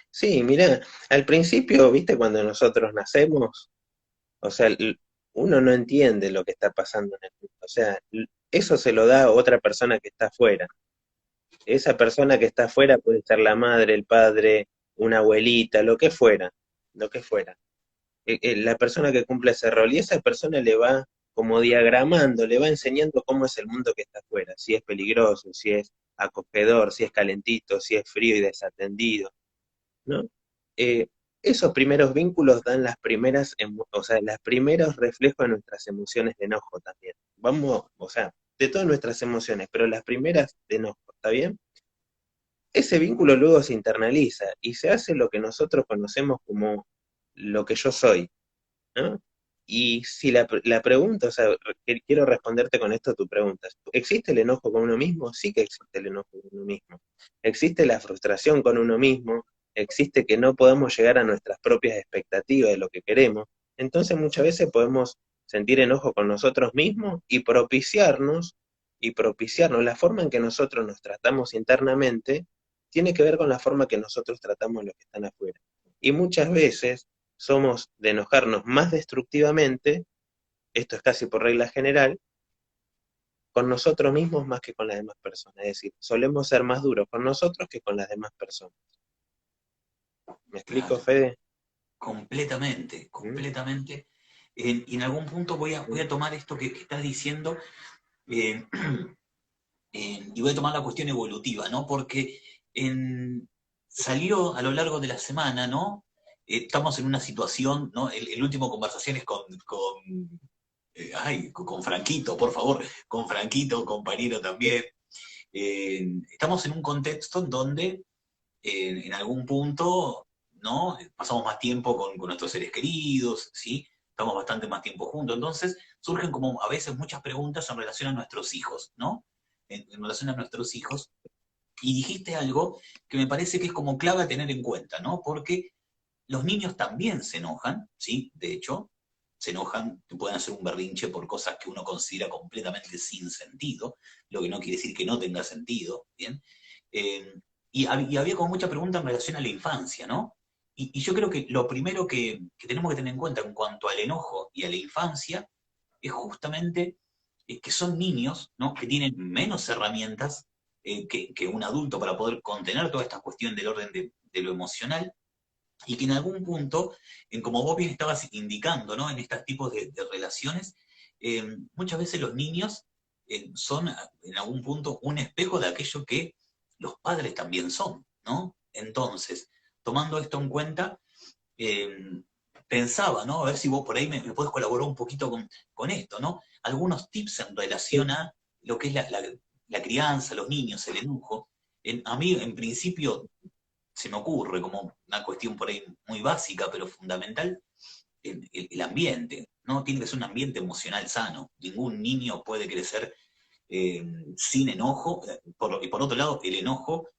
Sí, mira, al principio, viste, cuando nosotros nacemos, o sea, uno no entiende lo que está pasando en el mundo. O sea, eso se lo da a otra persona que está afuera. Esa persona que está afuera puede ser la madre, el padre, una abuelita, lo que fuera, lo que fuera. La persona que cumple ese rol, y esa persona le va como diagramando, le va enseñando cómo es el mundo que está afuera, si es peligroso, si es acogedor, si es calentito, si es frío y desatendido, ¿no? Eh, Esos primeros vínculos dan las primeras, o sea, los primeros reflejos de nuestras emociones de enojo también. Vamos, o sea, de todas nuestras emociones, pero las primeras de enojo, ¿está bien? Ese vínculo luego se internaliza y se hace lo que nosotros conocemos como lo que yo soy, ¿no? Y si la pregunta, o sea, quiero responderte con esto a tu pregunta. ¿Existe el enojo con uno mismo? Sí que existe el enojo con uno mismo. Existe la frustración con uno mismo, existe que no podemos llegar a nuestras propias expectativas de lo que queremos. Entonces muchas veces podemos sentir enojo con nosotros mismos y propiciarnos la forma en que nosotros nos tratamos internamente tiene que ver con la forma que nosotros tratamos a los que están afuera. Y muchas veces somos de enojarnos más destructivamente, esto es casi por regla general, con nosotros mismos más que con las demás personas. Es decir, solemos ser más duros con nosotros que con las demás personas. ¿Me explico, claro, Fede? completamente, ¿Mm? completamente. Y en algún punto voy a tomar esto que estás diciendo, eh, y voy a tomar la cuestión evolutiva, ¿no? Porque salió a lo largo de la semana, ¿no? Estamos en una situación, ¿no? El último conversación es con Franquito, por favor, con Franquito, compañero también. Estamos en un contexto en donde, en algún punto, ¿no? Pasamos más tiempo con nuestros seres queridos, ¿sí? Estamos bastante más tiempo juntos. Entonces, surgen como a veces muchas preguntas en relación a nuestros hijos, ¿no? En relación a nuestros hijos. Y dijiste algo que me parece que es como clave a tener en cuenta, ¿no? Porque los niños también se enojan, ¿sí? De hecho, se enojan, pueden hacer un berrinche por cosas que uno considera completamente sin sentido, lo que no quiere decir que no tenga sentido, ¿bien? Eh, y había como mucha pregunta en relación a la infancia, ¿no? Y yo creo que lo primero que tenemos que tener en cuenta en cuanto al enojo y a la infancia es justamente que son niños, ¿no? Que tienen menos herramientas que un adulto para poder contener toda esta cuestión del orden de lo emocional, y que en algún punto, como vos bien estabas indicando, ¿no? En estos tipos de relaciones, muchas veces los niños son en algún punto un espejo de aquello que los padres también son, ¿no? Entonces, tomando esto en cuenta, eh, pensaba, ¿no? A ver si vos por ahí me podés colaborar un poquito con esto, ¿no? Algunos tips en relación a lo que es la crianza, los niños, el enojo. A mí, en principio, se me ocurre como una cuestión por ahí muy básica, pero fundamental, el ambiente, ¿no? Tiene que ser un ambiente emocional sano. Ningún niño puede crecer eh, sin enojo. Y por otro lado, el enojo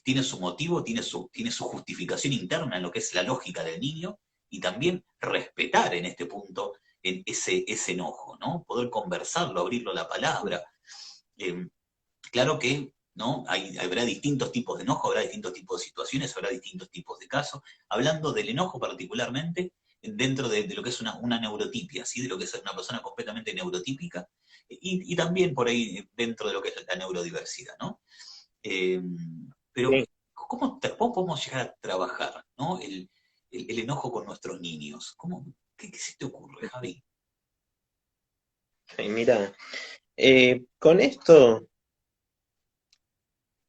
tiene su motivo, tiene su justificación interna en lo que es la lógica del niño, y también respetar en este punto ese enojo, ¿no? Poder conversarlo, abrirlo a la palabra. Eh, Claro que, ¿no? Habrá distintos tipos de enojo, habrá distintos tipos de situaciones, habrá distintos tipos de casos. Hablando del enojo particularmente, dentro de lo que es una neurotipia, ¿sí? De lo que es una persona completamente neurotípica, y también por ahí dentro de lo que es la neurodiversidad, ¿no? Eh, pero, Sí. ¿cómo podemos llegar a trabajar, ¿no? El enojo con nuestros niños? ¿Qué se te ocurre, Javi? Sí, mira, con esto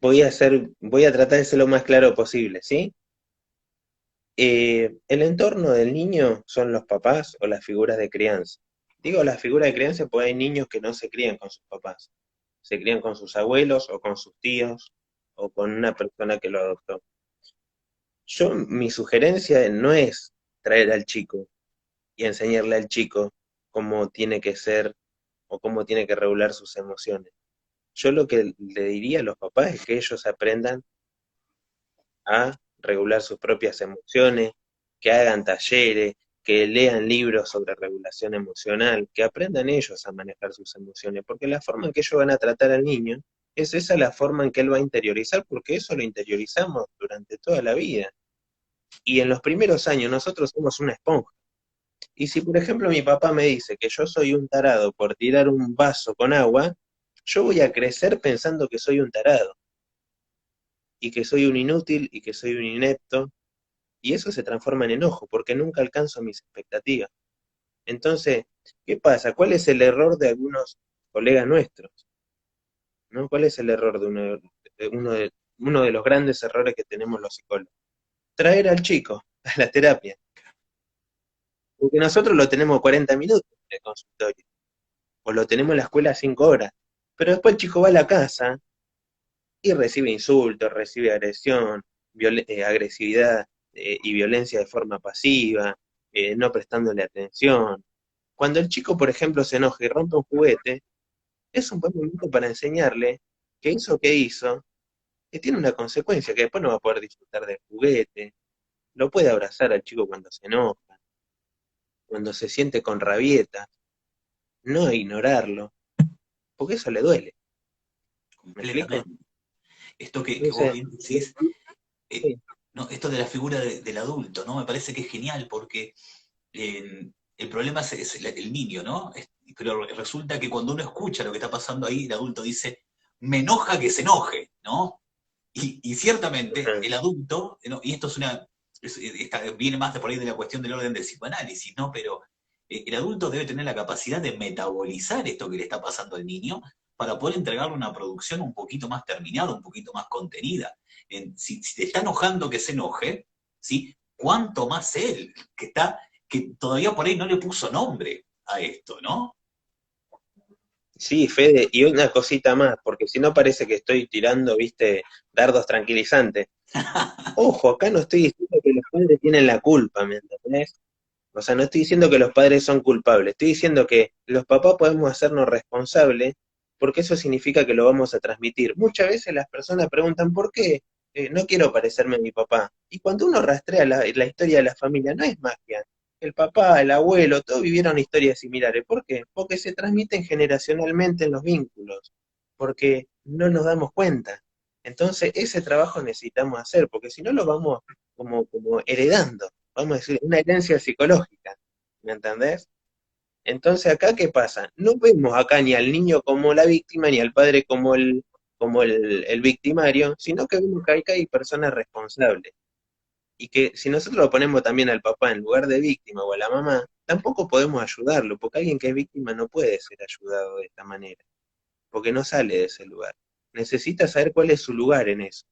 voy a tratar de ser lo más claro posible, ¿sí? El entorno del niño son los papás o las figuras de crianza. Digo las figuras de crianza porque hay niños que no se crían con sus papás, se crían con sus abuelos o con sus tíos o con una persona que lo adoptó. Mi sugerencia no es traer al chico y enseñarle al chico cómo tiene que ser o cómo tiene que regular sus emociones. Yo lo que le diría a los papás es que ellos aprendan a regular sus propias emociones, que hagan talleres, que lean libros sobre regulación emocional, que aprendan ellos a manejar sus emociones, porque la forma en que ellos van a tratar al niño es esa la forma en que él va a interiorizar, porque eso lo interiorizamos durante toda la vida. Y en los primeros años nosotros somos una esponja. Y si, por ejemplo, mi papá me dice que yo soy un tarado por tirar un vaso con agua, yo voy a crecer pensando que soy un tarado y que soy un inútil y que soy un inepto, y eso se transforma en enojo porque nunca alcanzo mis expectativas. Entonces, ¿qué pasa? ¿Cuál es el error de algunos colegas nuestros? ¿No? ¿Cuál es el error uno de los grandes errores que tenemos los psicólogos? Traer al chico a la terapia, porque nosotros lo tenemos 40 minutos en el consultorio, o lo tenemos en la escuela 5 horas, pero después el chico va a la casa y recibe insultos, recibe agresión, agresividad y violencia de forma pasiva, no prestándole atención. Cuando el chico, por ejemplo, se enoja y rompe un juguete, es un buen momento para enseñarle que eso que hizo tiene una consecuencia, que después no va a poder disfrutar del juguete, lo puede abrazar al chico cuando se enoja, cuando se siente con rabieta, no ignorarlo, porque eso le duele. ¿Me explico? Completamente. Esto que vos Entonces, bien decís, eh, sí, no, esto de la figura del adulto, ¿no? Me parece que es genial porque el problema es el niño, ¿no? Pero resulta que cuando uno escucha lo que está pasando ahí, el adulto dice, me enoja que se enoje, ¿no? Y ciertamente ajá, el adulto, ¿no? Y esto es viene más de por ahí de la cuestión del orden del psicoanálisis, ¿no? Pero el adulto debe tener la capacidad de metabolizar esto que le está pasando al niño para poder entregarle una producción un poquito más terminada, un poquito más contenida. Si te está enojando que se enoje, ¿sí? ¿Cuánto más él, que todavía por ahí no le puso nombre a esto, ¿no? sí, Fede, y una cosita más, porque si no parece que estoy tirando, viste, dardos tranquilizantes. Ojo, acá no estoy diciendo que los padres tienen la culpa, ¿me entendés? O sea, no estoy diciendo que los padres son culpables, estoy diciendo que los papás podemos hacernos responsables, porque eso significa que lo vamos a transmitir. Muchas veces las personas preguntan, ¿por qué? No quiero parecerme a mi papá. Y cuando uno rastrea la historia de la familia, no es magia. El papá, el abuelo, todos vivieron historias similares. ¿Por qué? Porque se transmiten generacionalmente en los vínculos, porque no nos damos cuenta. Entonces, ese trabajo necesitamos hacer, porque si no lo vamos como heredando, vamos a decir, una herencia psicológica, ¿me entendés? Entonces acá, ¿qué pasa? No vemos acá ni al niño como la víctima, ni al padre como como el victimario, sino que vemos que acá hay personas responsables. Y que si nosotros lo ponemos también al papá en lugar de víctima o a la mamá, tampoco podemos ayudarlo, porque alguien que es víctima no puede ser ayudado de esta manera, porque no sale de ese lugar. Necesita saber cuál es su lugar en eso.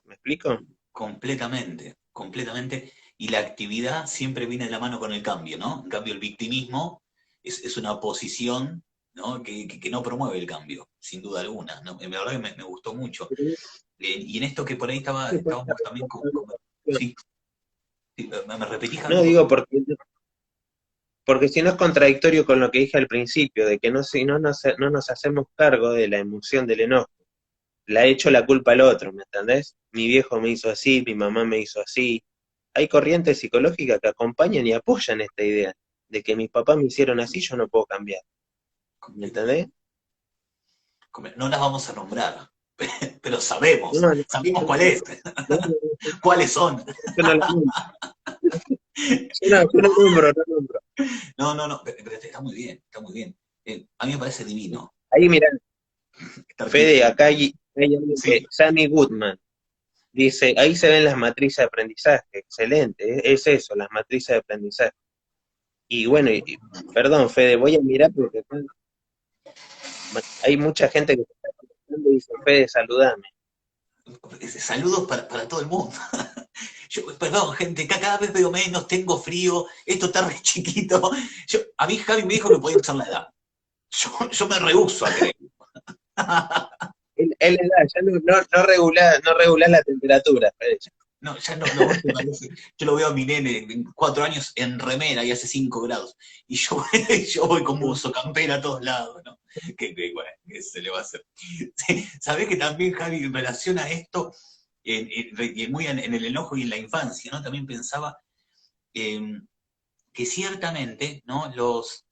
¿Me explico? Completamente, completamente. Y la actividad siempre viene de la mano con el cambio, ¿no? En cambio, el victimismo es una posición, ¿no? Que no promueve el cambio, sin duda alguna, ¿no? La verdad que me gustó mucho. Y en esto que por ahí estábamos también sí, sí, ¿me repetís, Javi, No por digo favor? porque si no es contradictorio con lo que dije al principio, de que no, si no nos hacemos cargo de la emoción del enojo, la echo la culpa al otro, ¿me entendés? Mi viejo me hizo así, mi mamá me hizo así. Hay corrientes psicológicas que acompañan y apoyan esta idea de que mis papás me hicieron así, yo no puedo cambiar, ¿me Completamente. entendés? No las vamos a nombrar, pero sabemos, No, no, sabemos cuál es, no, cuáles son. yo no la nombro, yo no nombro, no nombro. No, no, no, pero está muy bien, está muy bien. A mí me parece divino Ahí mira, estar Fede, quieto. acá hay alguien que, Sí, Sammy Goodman, dice, ahí se ven las matrices de aprendizaje, excelente, es eso, las matrices de aprendizaje. Y bueno, perdón, Fede, voy a mirar porque acá hay mucha gente que se está conectando y dice, Fede, saludame. saludos para todo el mundo. Yo, perdón, gente, cada vez veo menos, tengo frío, esto está re chiquito. A mí Javi me dijo que podía usar la edad. Yo me rehúso a creer. Él le da, ya no regula la temperatura, Fede. No, ya no, vos te parece. Yo lo veo a mi nene en 4 años en remera y hace 5 grados. Y yo, yo voy con buzo, campera a todos lados, ¿no? Bueno, ¿qué se le va a hacer? Sí, sabés que también, Javi, en relación a esto, muy en el enojo y en la infancia, ¿no? También pensaba eh, que ciertamente, ¿no? Los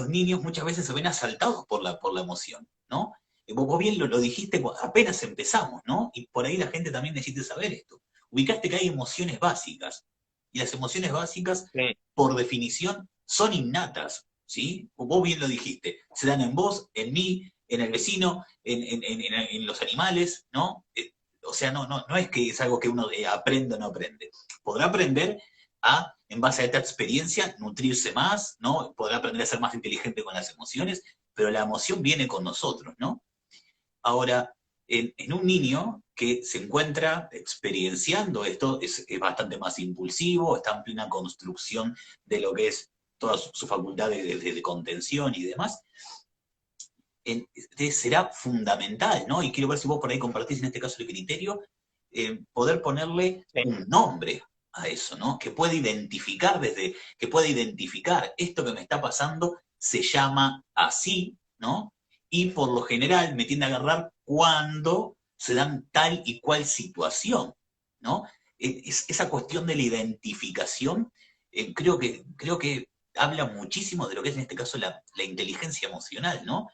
niños muchas veces se ven asaltados por la emoción, ¿no? Vos bien lo dijiste apenas empezamos, ¿no? Y por ahí la gente también necesita saber esto. Ubicaste que hay emociones básicas, y las emociones básicas, Sí, por definición, son innatas, ¿sí? Vos bien lo dijiste, se dan en vos, en mí, en el vecino, en los animales, ¿no? O sea, no es que es algo que uno aprende o no aprende. Podrá aprender en base a esta experiencia, nutrirse más, ¿no? Podrá aprender a ser más inteligente con las emociones, pero la emoción viene con nosotros, ¿no? Ahora, en un niño que se encuentra experienciando esto, es bastante más impulsivo, está en plena construcción de lo que es toda su facultad de contención y demás, será fundamental, ¿no? Y quiero ver si vos por ahí compartís en este caso el criterio, poder ponerle sí, un nombre a eso, ¿no? Que pueda identificar esto que me está pasando se llama así, ¿no? Y por lo general me tiende a agarrar cuando se dan tal y cual situación, ¿no? Esa cuestión de la identificación, creo que habla muchísimo de lo que es en este caso la inteligencia emocional, ¿no?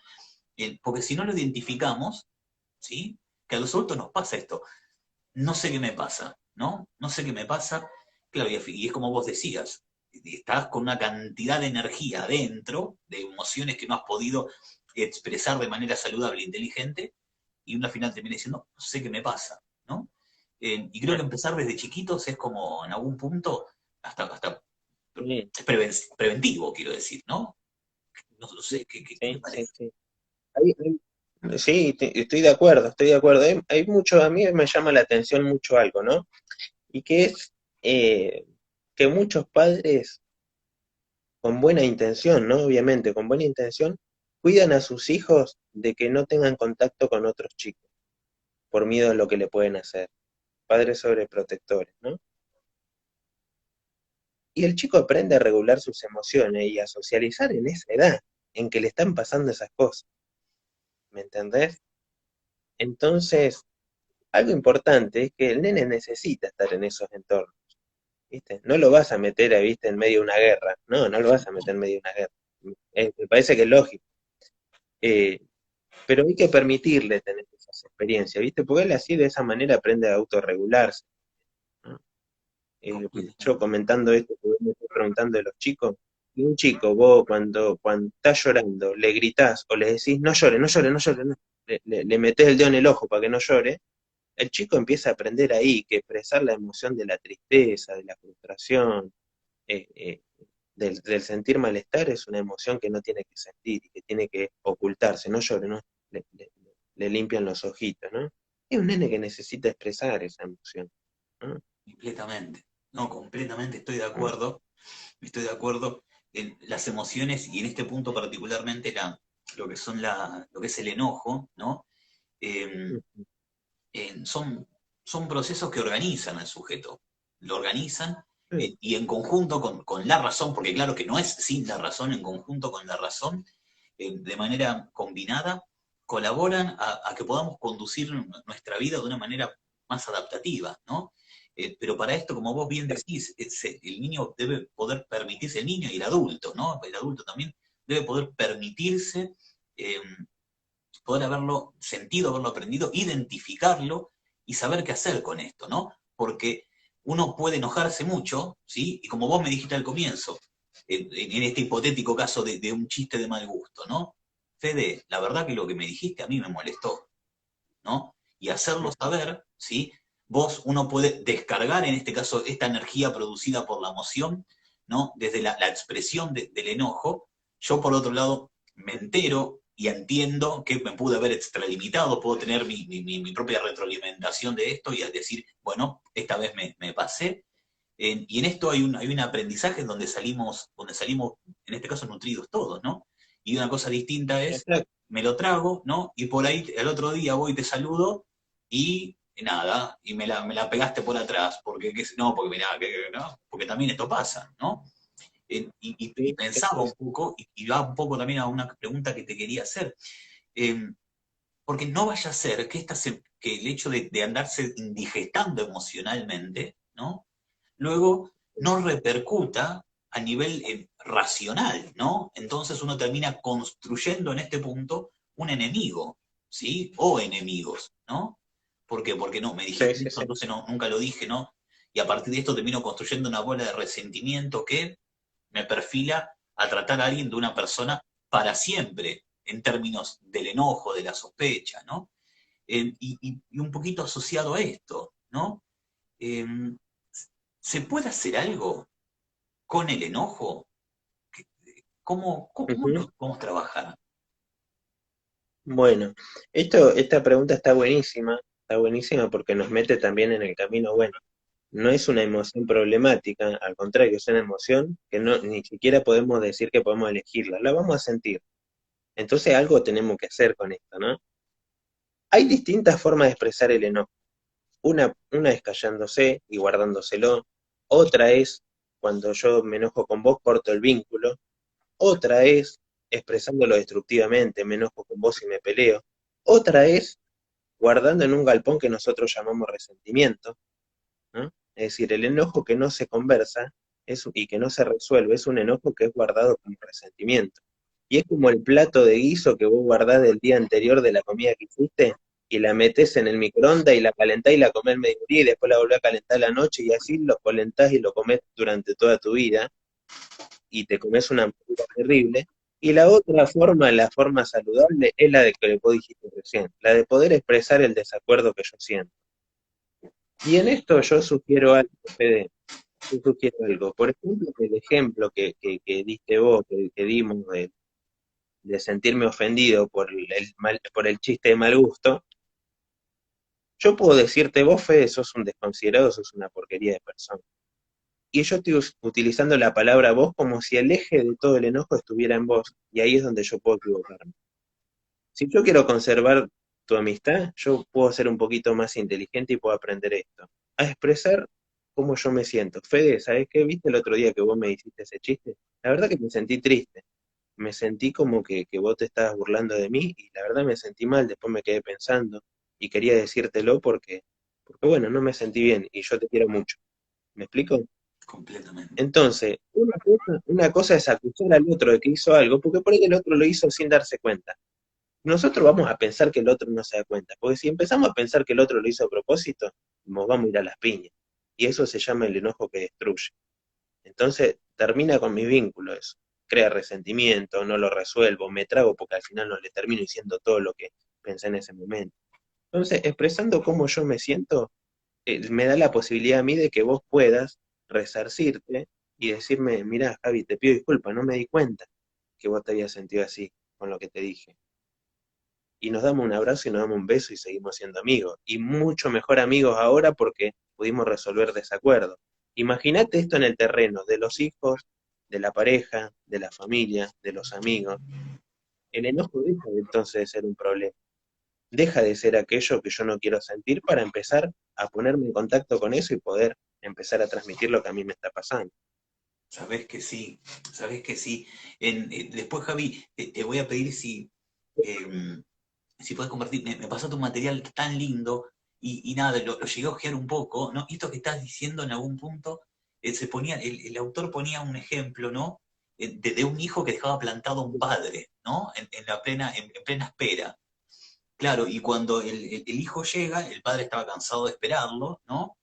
Porque si no lo identificamos, ¿sí? Que a los adultos nos pasa esto. No sé qué me pasa, ¿no? No sé qué me pasa. Claro, y es como vos decías, estás con una cantidad de energía adentro, de emociones que no has podido expresar de manera saludable e inteligente, y uno al final termina diciendo, no sé qué me pasa, ¿no? Y creo que empezar desde chiquitos es como, en algún punto, hasta sí, preventivo, quiero decir, ¿no? No sé, ¿qué te sí, sí, parece? sí. Sí, estoy de acuerdo, estoy de acuerdo. Hay mucho, a mí me llama la atención mucho algo, ¿no? Y que es que muchos padres, con buena intención, ¿no? Obviamente, con buena intención, cuidan a sus hijos de que no tengan contacto con otros chicos, por miedo a lo que le pueden hacer. Padres sobreprotectores, ¿no? Y el chico aprende a regular sus emociones y a socializar en esa edad en que le están pasando esas cosas, ¿me entendés? Entonces, algo importante es que el nene necesita estar en esos entornos, ¿viste? No lo vas a meter, ¿viste? En medio de una guerra, no lo vas a meter en medio de una guerra. Me parece que es lógico. Eh, pero hay que permitirle tener esas experiencias, ¿viste? Porque él así de esa manera aprende a autorregularse, ¿no? Yo Completamente. comentando esto, que vos me estás preguntando de los chicos, y un chico, vos cuando está llorando, le gritás o le decís, no llores, no llores, no llores, no. le metés el dedo en el ojo para que no llore, el chico empieza a aprender ahí que expresar la emoción de la tristeza, de la frustración, eh, eh, del sentir malestar es una emoción que no tiene que sentir y que tiene que ocultarse, no llore, ¿no? Le limpian los ojitos, ¿no? Es un nene que necesita expresar esa emoción, ¿no? Completamente. No, completamente estoy de acuerdo en las emociones y en este punto particularmente lo que lo que es el enojo, ¿no? Eh, son procesos que organizan al sujeto, lo organizan y en conjunto con la razón, porque claro que no es sin la razón, en conjunto con la razón, de manera combinada, colaboran a que podamos conducir nuestra vida de una manera más adaptativa, ¿no? Pero para esto, como vos bien decís, el niño debe poder permitirse, el niño y el adulto, ¿no? El adulto también debe poder permitirse eh, poder haberlo sentido, haberlo aprendido, identificarlo y saber qué hacer con esto, ¿no? Porque uno puede enojarse mucho, ¿sí? Y como vos me dijiste al comienzo, en este hipotético caso de un chiste de mal gusto, ¿no? Fede, la verdad que lo que me dijiste a mí me molestó, ¿no? Y hacerlo saber, ¿sí? Uno puede descargar, en este caso, esta energía producida por la emoción, ¿no? Desde la expresión del enojo. Yo, por otro lado, me entero y entiendo que me pude haber extralimitado, puedo tener mi propia retroalimentación de esto y al decir, bueno, esta vez me pasé. Y en esto hay un aprendizaje donde salimos, en este caso, nutridos todos, ¿no? Y una cosa distinta es, Exacto. me lo trago, ¿no? Y por ahí el otro día voy y te saludo y nada, y me la pegaste por atrás, porque no, porque mirá, ¿no? Porque también esto pasa, ¿no? Y Sí, pensaba un poco, y va un poco también a una pregunta que te quería hacer, eh, porque no vaya a ser que, que el hecho de andarse indigestando emocionalmente, ¿no? Luego no repercuta a nivel racional, ¿no? Entonces uno termina construyendo en este punto un enemigo, ¿sí? O enemigos, ¿no? ¿Por qué? Porque no, me sí, dijiste sí, esto, sí. entonces no, nunca lo dije, ¿no? Y a partir de esto termino construyendo una bola de resentimiento que me perfila a tratar a alguien de una persona para siempre, en términos del enojo, de la sospecha, ¿no? Y un poquito asociado a esto, ¿no? Eh, ¿Se puede hacer algo con el enojo? ¿Cómo Ujú. lo podemos trabajar? Bueno, esta pregunta está buenísima porque nos mete también en el camino bueno. No es una emoción problemática, al contrario, es una emoción que no, ni siquiera podemos decir que podemos elegirla, la vamos a sentir. Entonces algo tenemos que hacer con esto, ¿no? Hay distintas formas de expresar el enojo. Una es callándose y guardándoselo, otra es cuando yo me enojo con vos, corto el vínculo, otra es expresándolo destructivamente, me enojo con vos y me peleo, otra es guardando en un galpón que nosotros llamamos resentimiento, ¿no? Es decir, el enojo que no se conversa y que no se resuelve es un enojo que es guardado como resentimiento. Y es como el plato de guiso que vos guardás del día anterior de la comida que hiciste y la metés en el microondas y la calentás y la comés al mediodía y después la volvés a calentar la noche y así lo calentás y lo comés durante toda tu vida y te comes una hamburguesa terrible. Y la otra forma, la forma saludable, es la de que vos dijiste recién, la de poder expresar el desacuerdo que yo siento. Y en esto yo sugiero algo, Fede, yo sugiero algo. Por ejemplo, el ejemplo que diste vos, que dimos de sentirme ofendido por el chiste de mal gusto, yo puedo decirte, vos, Fede, sos un desconsiderado, sos una porquería de persona. Y yo estoy utilizando la palabra vos como si el eje de todo el enojo estuviera en vos, y ahí es donde yo puedo equivocarme. Si yo quiero conservar tu amistad, yo puedo ser un poquito más inteligente y puedo aprender esto. A expresar cómo yo me siento. Fede, ¿sabes qué? ¿Viste el otro día que vos me hiciste ese chiste? La verdad que me sentí triste. Me sentí como que vos te estabas burlando de mí y la verdad me sentí mal. Después me quedé pensando y quería decírtelo porque bueno, no me sentí bien y yo te quiero mucho. ¿Me explico? Completamente. Entonces, una cosa es acusar al otro de que hizo algo, porque por ahí el otro lo hizo sin darse cuenta. Nosotros vamos a pensar que el otro no se da cuenta, porque si empezamos a pensar que el otro lo hizo a propósito, nos vamos a ir a las piñas. Y eso se llama el enojo que destruye. Entonces, termina con mi vínculo eso. Crea resentimiento, no lo resuelvo, me trago porque al final no le termino diciendo todo pensé en ese momento. Entonces, expresando cómo yo me siento, me da la posibilidad a mí de que vos puedas resarcirte y decirme, mirá, Javi, te pido disculpas, no me di cuenta que vos te habías sentido así con lo que te dije. Y nos damos un abrazo y nos damos un beso y seguimos siendo amigos. Y mucho mejor amigos ahora porque pudimos resolver desacuerdos. Imagínate esto en el terreno de los hijos, de la pareja, de la familia, de los amigos. El enojo deja de entonces de ser un problema. Deja de ser aquello que yo no quiero sentir para empezar a ponerme en contacto con eso y poder empezar a transmitir lo que a mí me está pasando. Sabés que sí, sabés que sí. Después, Javi, te voy a pedir em, si puedes compartir, me pasaste un material tan lindo y nada, lo llegué a ojear un poco, ¿no? Y esto que estás diciendo en algún punto, el autor ponía un ejemplo, ¿no? De un hijo que dejaba plantado a un padre, ¿no? En plena espera. Claro, y cuando el hijo llega, el padre estaba cansado de esperarlo, ¿no?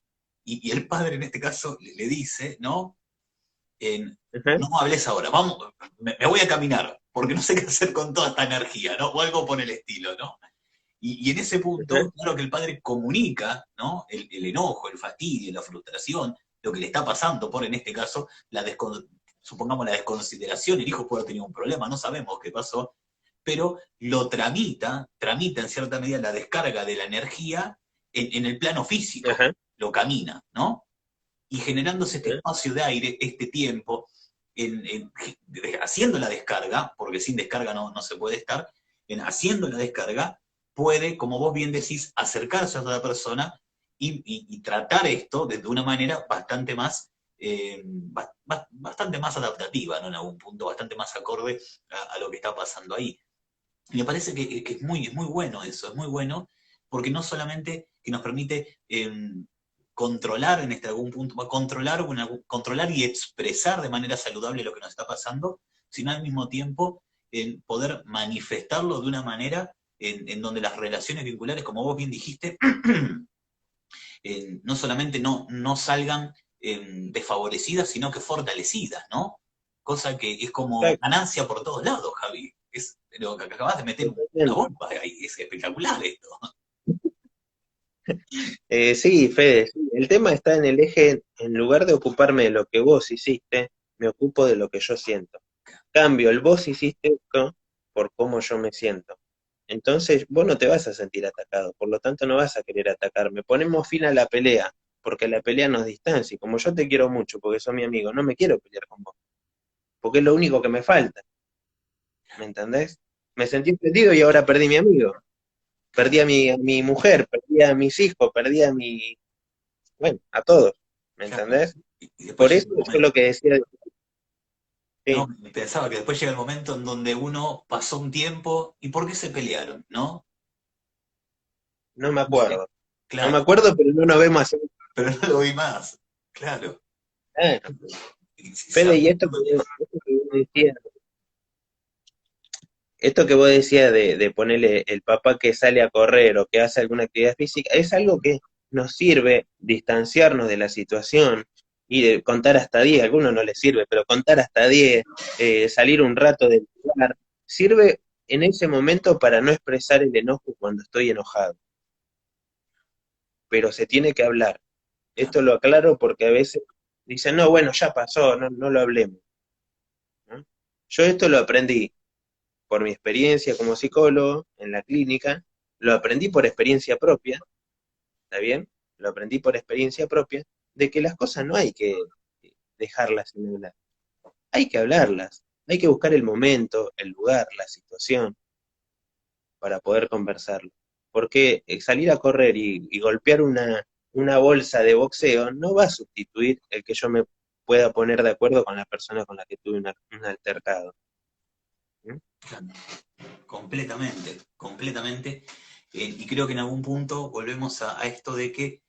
Y el padre en este caso le dice, ¿no? Ajá, No hables ahora, vamos, me voy a caminar, porque no sé qué hacer con toda esta energía, ¿no? O algo por el estilo, ¿no? Y en ese ajá, punto, claro que el padre comunica, ¿no? El enojo, el fastidio, la frustración, lo que le está pasando por, en este caso, supongamos la desconsideración, el hijo puede haber tenido un problema, no sabemos qué pasó, pero lo tramita en cierta medida la descarga de la energía en el plano físico, ajá, lo camina, ¿no? Y generándose este ajá. espacio de aire, este tiempo, haciendo la descarga, porque sin descarga no se puede estar, haciendo la descarga, puede, como vos bien decís, acercarse a otra persona y tratar esto desde una manera bastante más, bastante más adaptativa, ¿no? En algún punto, bastante más acorde a lo que está pasando ahí. Y me parece que es muy bueno eso, es muy bueno, porque no solamente que nos permite controlar en algún punto, controlar y expresar de manera saludable lo que nos está pasando, sino al mismo tiempo poder manifestarlo de una manera en donde las relaciones vinculares, como vos bien dijiste, no solamente no salgan desfavorecidas, sino que fortalecidas, ¿no? Cosa que es como Exacto, ganancia por todos lados, Javi. Lo que acabas de meter una totalmente. bomba ahí, es espectacular esto. Sí, Fede, sí. El tema está en el eje, en lugar de ocuparme de lo que vos hiciste, me ocupo de lo que yo siento. Cambio, el vos hiciste esto por cómo yo me siento. Entonces, vos no te vas a sentir atacado, por lo tanto no vas a querer atacarme. Ponemos fin a la pelea, porque la pelea nos distancia. Y como yo te quiero mucho, porque sos mi amigo, no me quiero pelear con vos, porque es lo único que me falta, ¿me entendés? Me sentí perdido y ahora perdí mi amigo. Perdí a mi mujer, perdí a mis hijos, perdí a mi, bueno, a todos, ¿me Claro. entendés? Y después Por llega eso un yo lo momento, que decía, ¿no? sí, Pensaba que después llega el momento en donde uno pasó un tiempo y ¿por qué se pelearon? ¿No? no me No sé. acuerdo. No me Claro, acuerdo, pero no nos vemos así. pero no lo vi más. Claro. Bueno, Y si Fede, y sabía- esto que vos decías de ponerle el papá que sale a correr o que hace alguna actividad física, es algo que nos sirve distanciarnos de la situación y de contar hasta 10, a algunos no les sirve, pero contar hasta 10, salir un rato del lugar, sirve en ese momento para no expresar el enojo cuando estoy enojado, pero se tiene que hablar. Esto lo aclaro porque a veces dicen, no, bueno, ya pasó, no lo hablemos, ¿no? Yo esto lo aprendí por mi experiencia como psicólogo en la clínica, lo aprendí por experiencia propia, ¿está bien? Lo aprendí por experiencia propia, de que las cosas no hay que dejarlas sin hablar, hay que hablarlas, hay que buscar el momento, el lugar, la situación para poder conversarlo. Porque salir a correr y golpear una bolsa de boxeo no va a sustituir el que yo me pueda poner de acuerdo con la persona con la que tuve un altercado. ¿Mm? claro, completamente, completamente. Y creo que en algún punto volvemos a esto eh,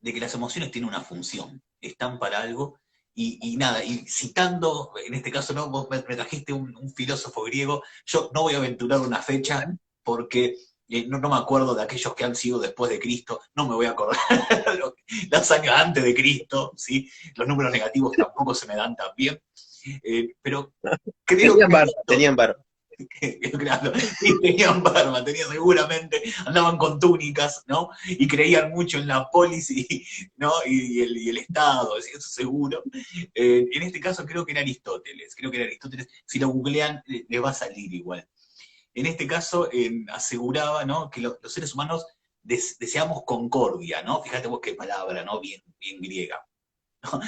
de que las emociones tienen una función, están para algo, y nada, y citando, en este caso, ¿no? Vos me trajiste un filósofo griego, yo no voy a aventurar una fecha porque no me acuerdo de aquellos que han sido después de Cristo, no me voy a acordar los años antes de Cristo, ¿sí? Los números negativos tampoco se me dan tan bien, pero creo Tenían que barba, esto, tenían barba. Claro, y tenían barba, tenían seguramente, andaban con túnicas, ¿no? Y creían mucho en la polis ¿no? Y el Estado, eso seguro. En este caso creo que era Aristóteles, si lo googlean les va a salir igual. En este caso aseguraba, ¿no? Que los seres humanos deseamos concordia, ¿no? Fíjate vos qué palabra, ¿no? Bien, bien griega. ¿No?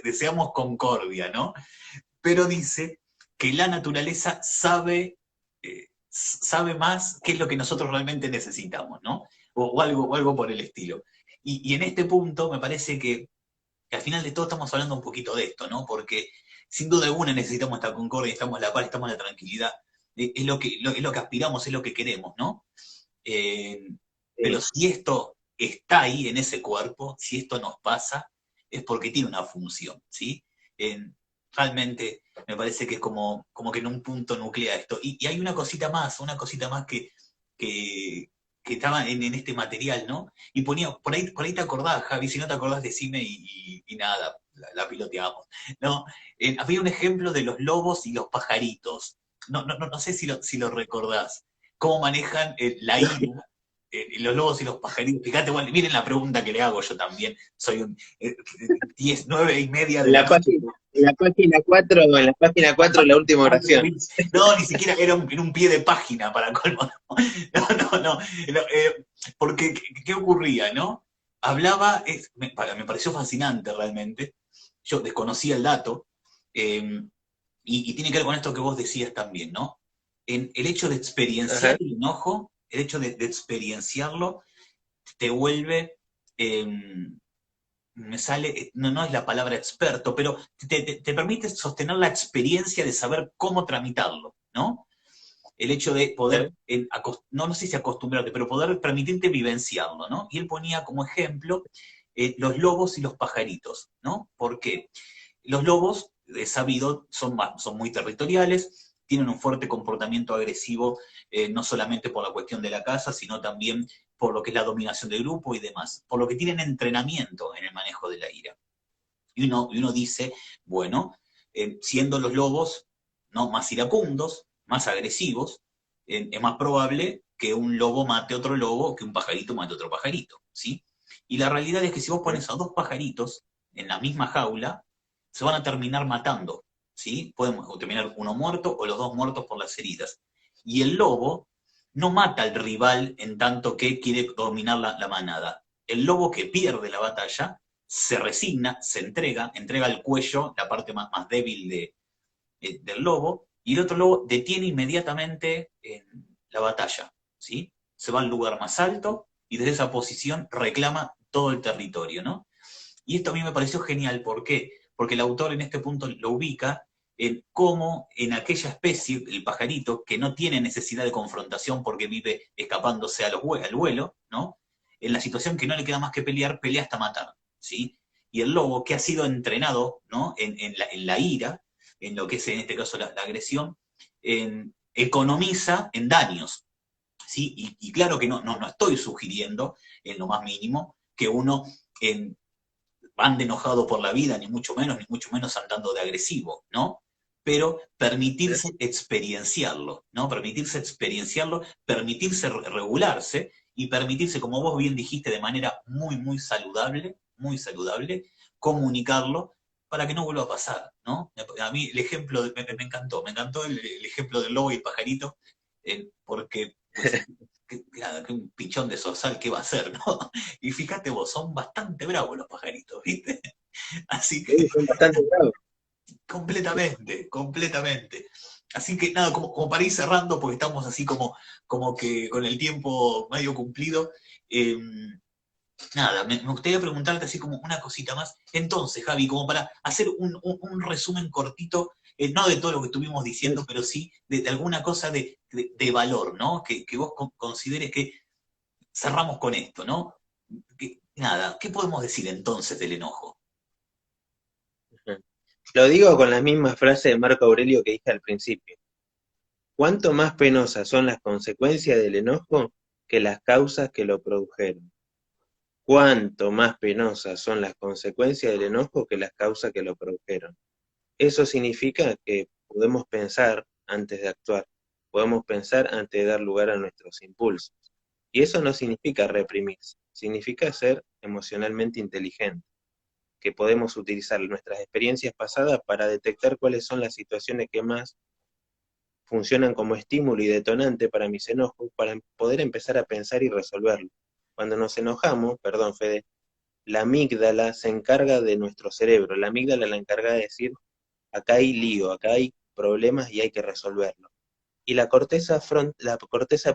Deseamos concordia, ¿no? Pero dice que la naturaleza sabe más qué es lo que nosotros realmente necesitamos, ¿no? O algo por el estilo. Y en este punto me parece que al final de todo estamos hablando un poquito de esto, ¿no? Porque sin duda alguna necesitamos esta concordia, estamos la paz, estamos la tranquilidad, es lo que aspiramos, es lo que queremos, ¿no? Eh, pero Sí. si esto está ahí en ese cuerpo, si esto nos pasa, es porque tiene una función, ¿sí? Eh, Realmente me parece que es como que en un punto nuclea esto. Y hay una cosita más que, que estaba en este material, ¿no? Y ponía, por ahí te acordás, Javi, si no te acordás, decime y nada, la piloteamos, ¿no? Había un ejemplo de los lobos y los pajaritos. No sé si lo recordás. Cómo manejan la ira, los lobos y los pajaritos. Fíjate, bueno, miren la pregunta que le hago yo también. Soy un 10, 9:30 de En la la noche. página, en la página 4, la última oración. No, ni siquiera era en un pie de página para colmo. No, no, no. Porque, ¿qué ocurría, no? Hablaba, me pareció fascinante realmente. Yo desconocía el dato, eh, y tiene que ver con esto que vos decías también, ¿no? En el hecho de experienciar Ajá. el enojo, el hecho de experienciarlo, te vuelve, eh, me sale, no es la palabra experto, pero te permite sostener la experiencia de saber cómo tramitarlo, ¿no? El hecho de poder, no sé si acostumbrarte, pero poder permitirte vivenciarlo, ¿no? Y él ponía como ejemplo los lobos y los pajaritos, ¿no? ¿Por qué? Los lobos, es sabido, son muy territoriales, tienen un fuerte comportamiento agresivo, no solamente por la cuestión de la caza, sino también por lo que es la dominación del grupo y demás, por lo que tienen entrenamiento en el manejo de la ira. Y uno dice, bueno, siendo los lobos, ¿no?, más iracundos, más agresivos, es más probable que un lobo mate a otro lobo que un pajarito mate a otro pajarito, ¿sí? Y la realidad es que si vos pones a dos pajaritos en la misma jaula, se van a terminar matando, ¿sí? Podemos terminar uno muerto o los dos muertos por las heridas. Y el lobo no mata al rival en tanto que quiere dominar la manada. El lobo que pierde la batalla se resigna, se entrega el cuello, la parte más débil del lobo, y el otro lobo detiene inmediatamente la batalla, ¿sí? Se va al lugar más alto y desde esa posición reclama todo el territorio, ¿no? Y esto a mí me pareció genial, ¿por qué? Porque el autor en este punto lo ubica en cómo en aquella especie, el pajarito, que no tiene necesidad de confrontación porque vive escapándose al vuelo, ¿no? En la situación que no le queda más que pelear, pelea hasta matar, ¿sí? Y el lobo, que ha sido entrenado, ¿no?, en la ira, en lo que es en este caso la agresión, economiza en daños, ¿sí? Y claro que no estoy sugiriendo en lo más mínimo que uno ande enojado por la vida, ni mucho menos andando de agresivo, ¿no? Pero permitirse experienciarlo, ¿no? Permitirse regularse y permitirse, como vos bien dijiste, de manera muy, muy saludable, comunicarlo para que no vuelva a pasar, ¿no? A mí el ejemplo, me encantó el ejemplo del lobo y el pajarito, porque claro, que un pichón de sosal, ¿qué va a hacer, no? Y fíjate vos, son bastante bravos los pajaritos, ¿viste? Así que, Sí, son bastante bravos. completamente, completamente. Así que nada, como para ir cerrando, porque estamos así como que con el tiempo medio cumplido, eh, nada, me gustaría preguntarte así como una cosita más. Entonces, Javi, como para hacer un resumen cortito, no de todo lo que estuvimos diciendo, pero sí de alguna cosa de valor, ¿no? Que vos consideres que cerramos con esto, ¿no? Nada, ¿qué podemos decir entonces del enojo? Lo digo con la misma frase de Marco Aurelio que dije al principio. ¿Cuánto más penosas son las consecuencias del enojo que las causas que lo produjeron? ¿Cuánto más penosas son las consecuencias del enojo que las causas que lo produjeron? Eso significa que podemos pensar antes de actuar. podemos pensar antes de dar lugar a nuestros impulsos. Y eso no significa reprimirse, significa ser emocionalmente inteligente, que podemos utilizar nuestras experiencias pasadas para detectar cuáles son las situaciones que más funcionan como estímulo y detonante para mis enojos, para poder empezar a pensar y resolverlo. Cuando nos enojamos, perdón Fede, la amígdala se encarga de nuestro cerebro, la amígdala la encarga de decir, acá hay lío, acá hay problemas y hay que resolverlo. Y la corteza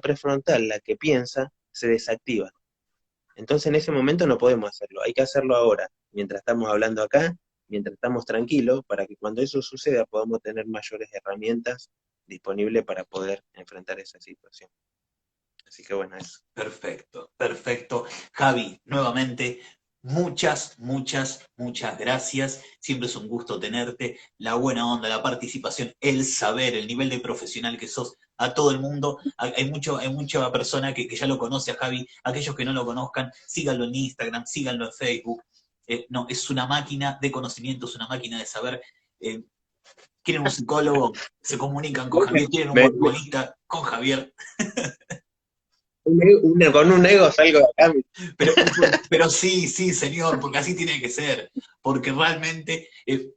prefrontal, la que piensa, se desactiva. Entonces en ese momento no podemos hacerlo, hay que hacerlo ahora, mientras estamos hablando acá, mientras estamos tranquilos, para que cuando eso suceda podamos tener mayores herramientas disponibles para poder enfrentar esa situación. Así que bueno, eso. Perfecto, perfecto. Javi, nuevamente, muchas gracias. Siempre es un gusto tenerte. La buena onda, la participación, el saber, el nivel de profesional que sos a todo el mundo. Hay mucha persona que ya lo conoce a Javi. Aquellos que no lo conozcan, síganlo en Instagram, síganlo en Facebook. No, es una máquina de conocimiento, es una máquina de saber. Eh, quieren un psicólogo, se comunican con Javier. Quieren un Me- futbolista, con Javier. con un ego salgo de acá. Pero, pero sí, sí, señor, porque así tiene que ser, porque realmente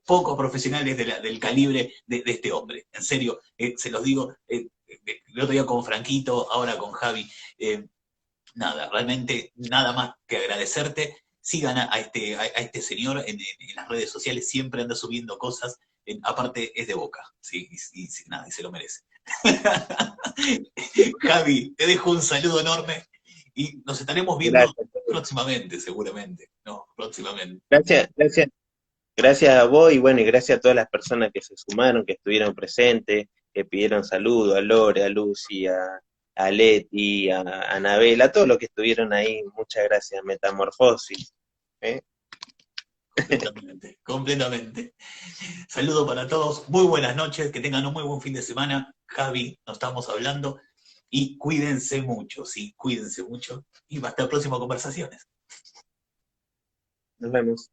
pocos profesionales del calibre de este hombre, en serio, se los digo, el otro día con Franquito, ahora con Javi, nada, realmente nada más que agradecerte, sigan a este señor en las redes sociales, siempre anda subiendo cosas, aparte es de Boca, sí, nada, y se lo merece. Javi, te dejo un saludo enorme y nos estaremos viendo Gracias, próximamente, seguramente. No, próximamente. gracias, gracias, gracias a vos y bueno, y gracias a todas las personas que se sumaron, que estuvieron presentes, que pidieron saludo, a Lore, a Lucy, a Leti, a Anabel, a todos los que estuvieron ahí, muchas gracias, Metamorfosis. ¿Eh? Completamente, completamente. Saludo para todos, muy buenas noches, que tengan un muy buen fin de semana. Javi, nos estamos hablando y cuídense mucho, sí, cuídense mucho y hasta próximas conversaciones. Nos vemos.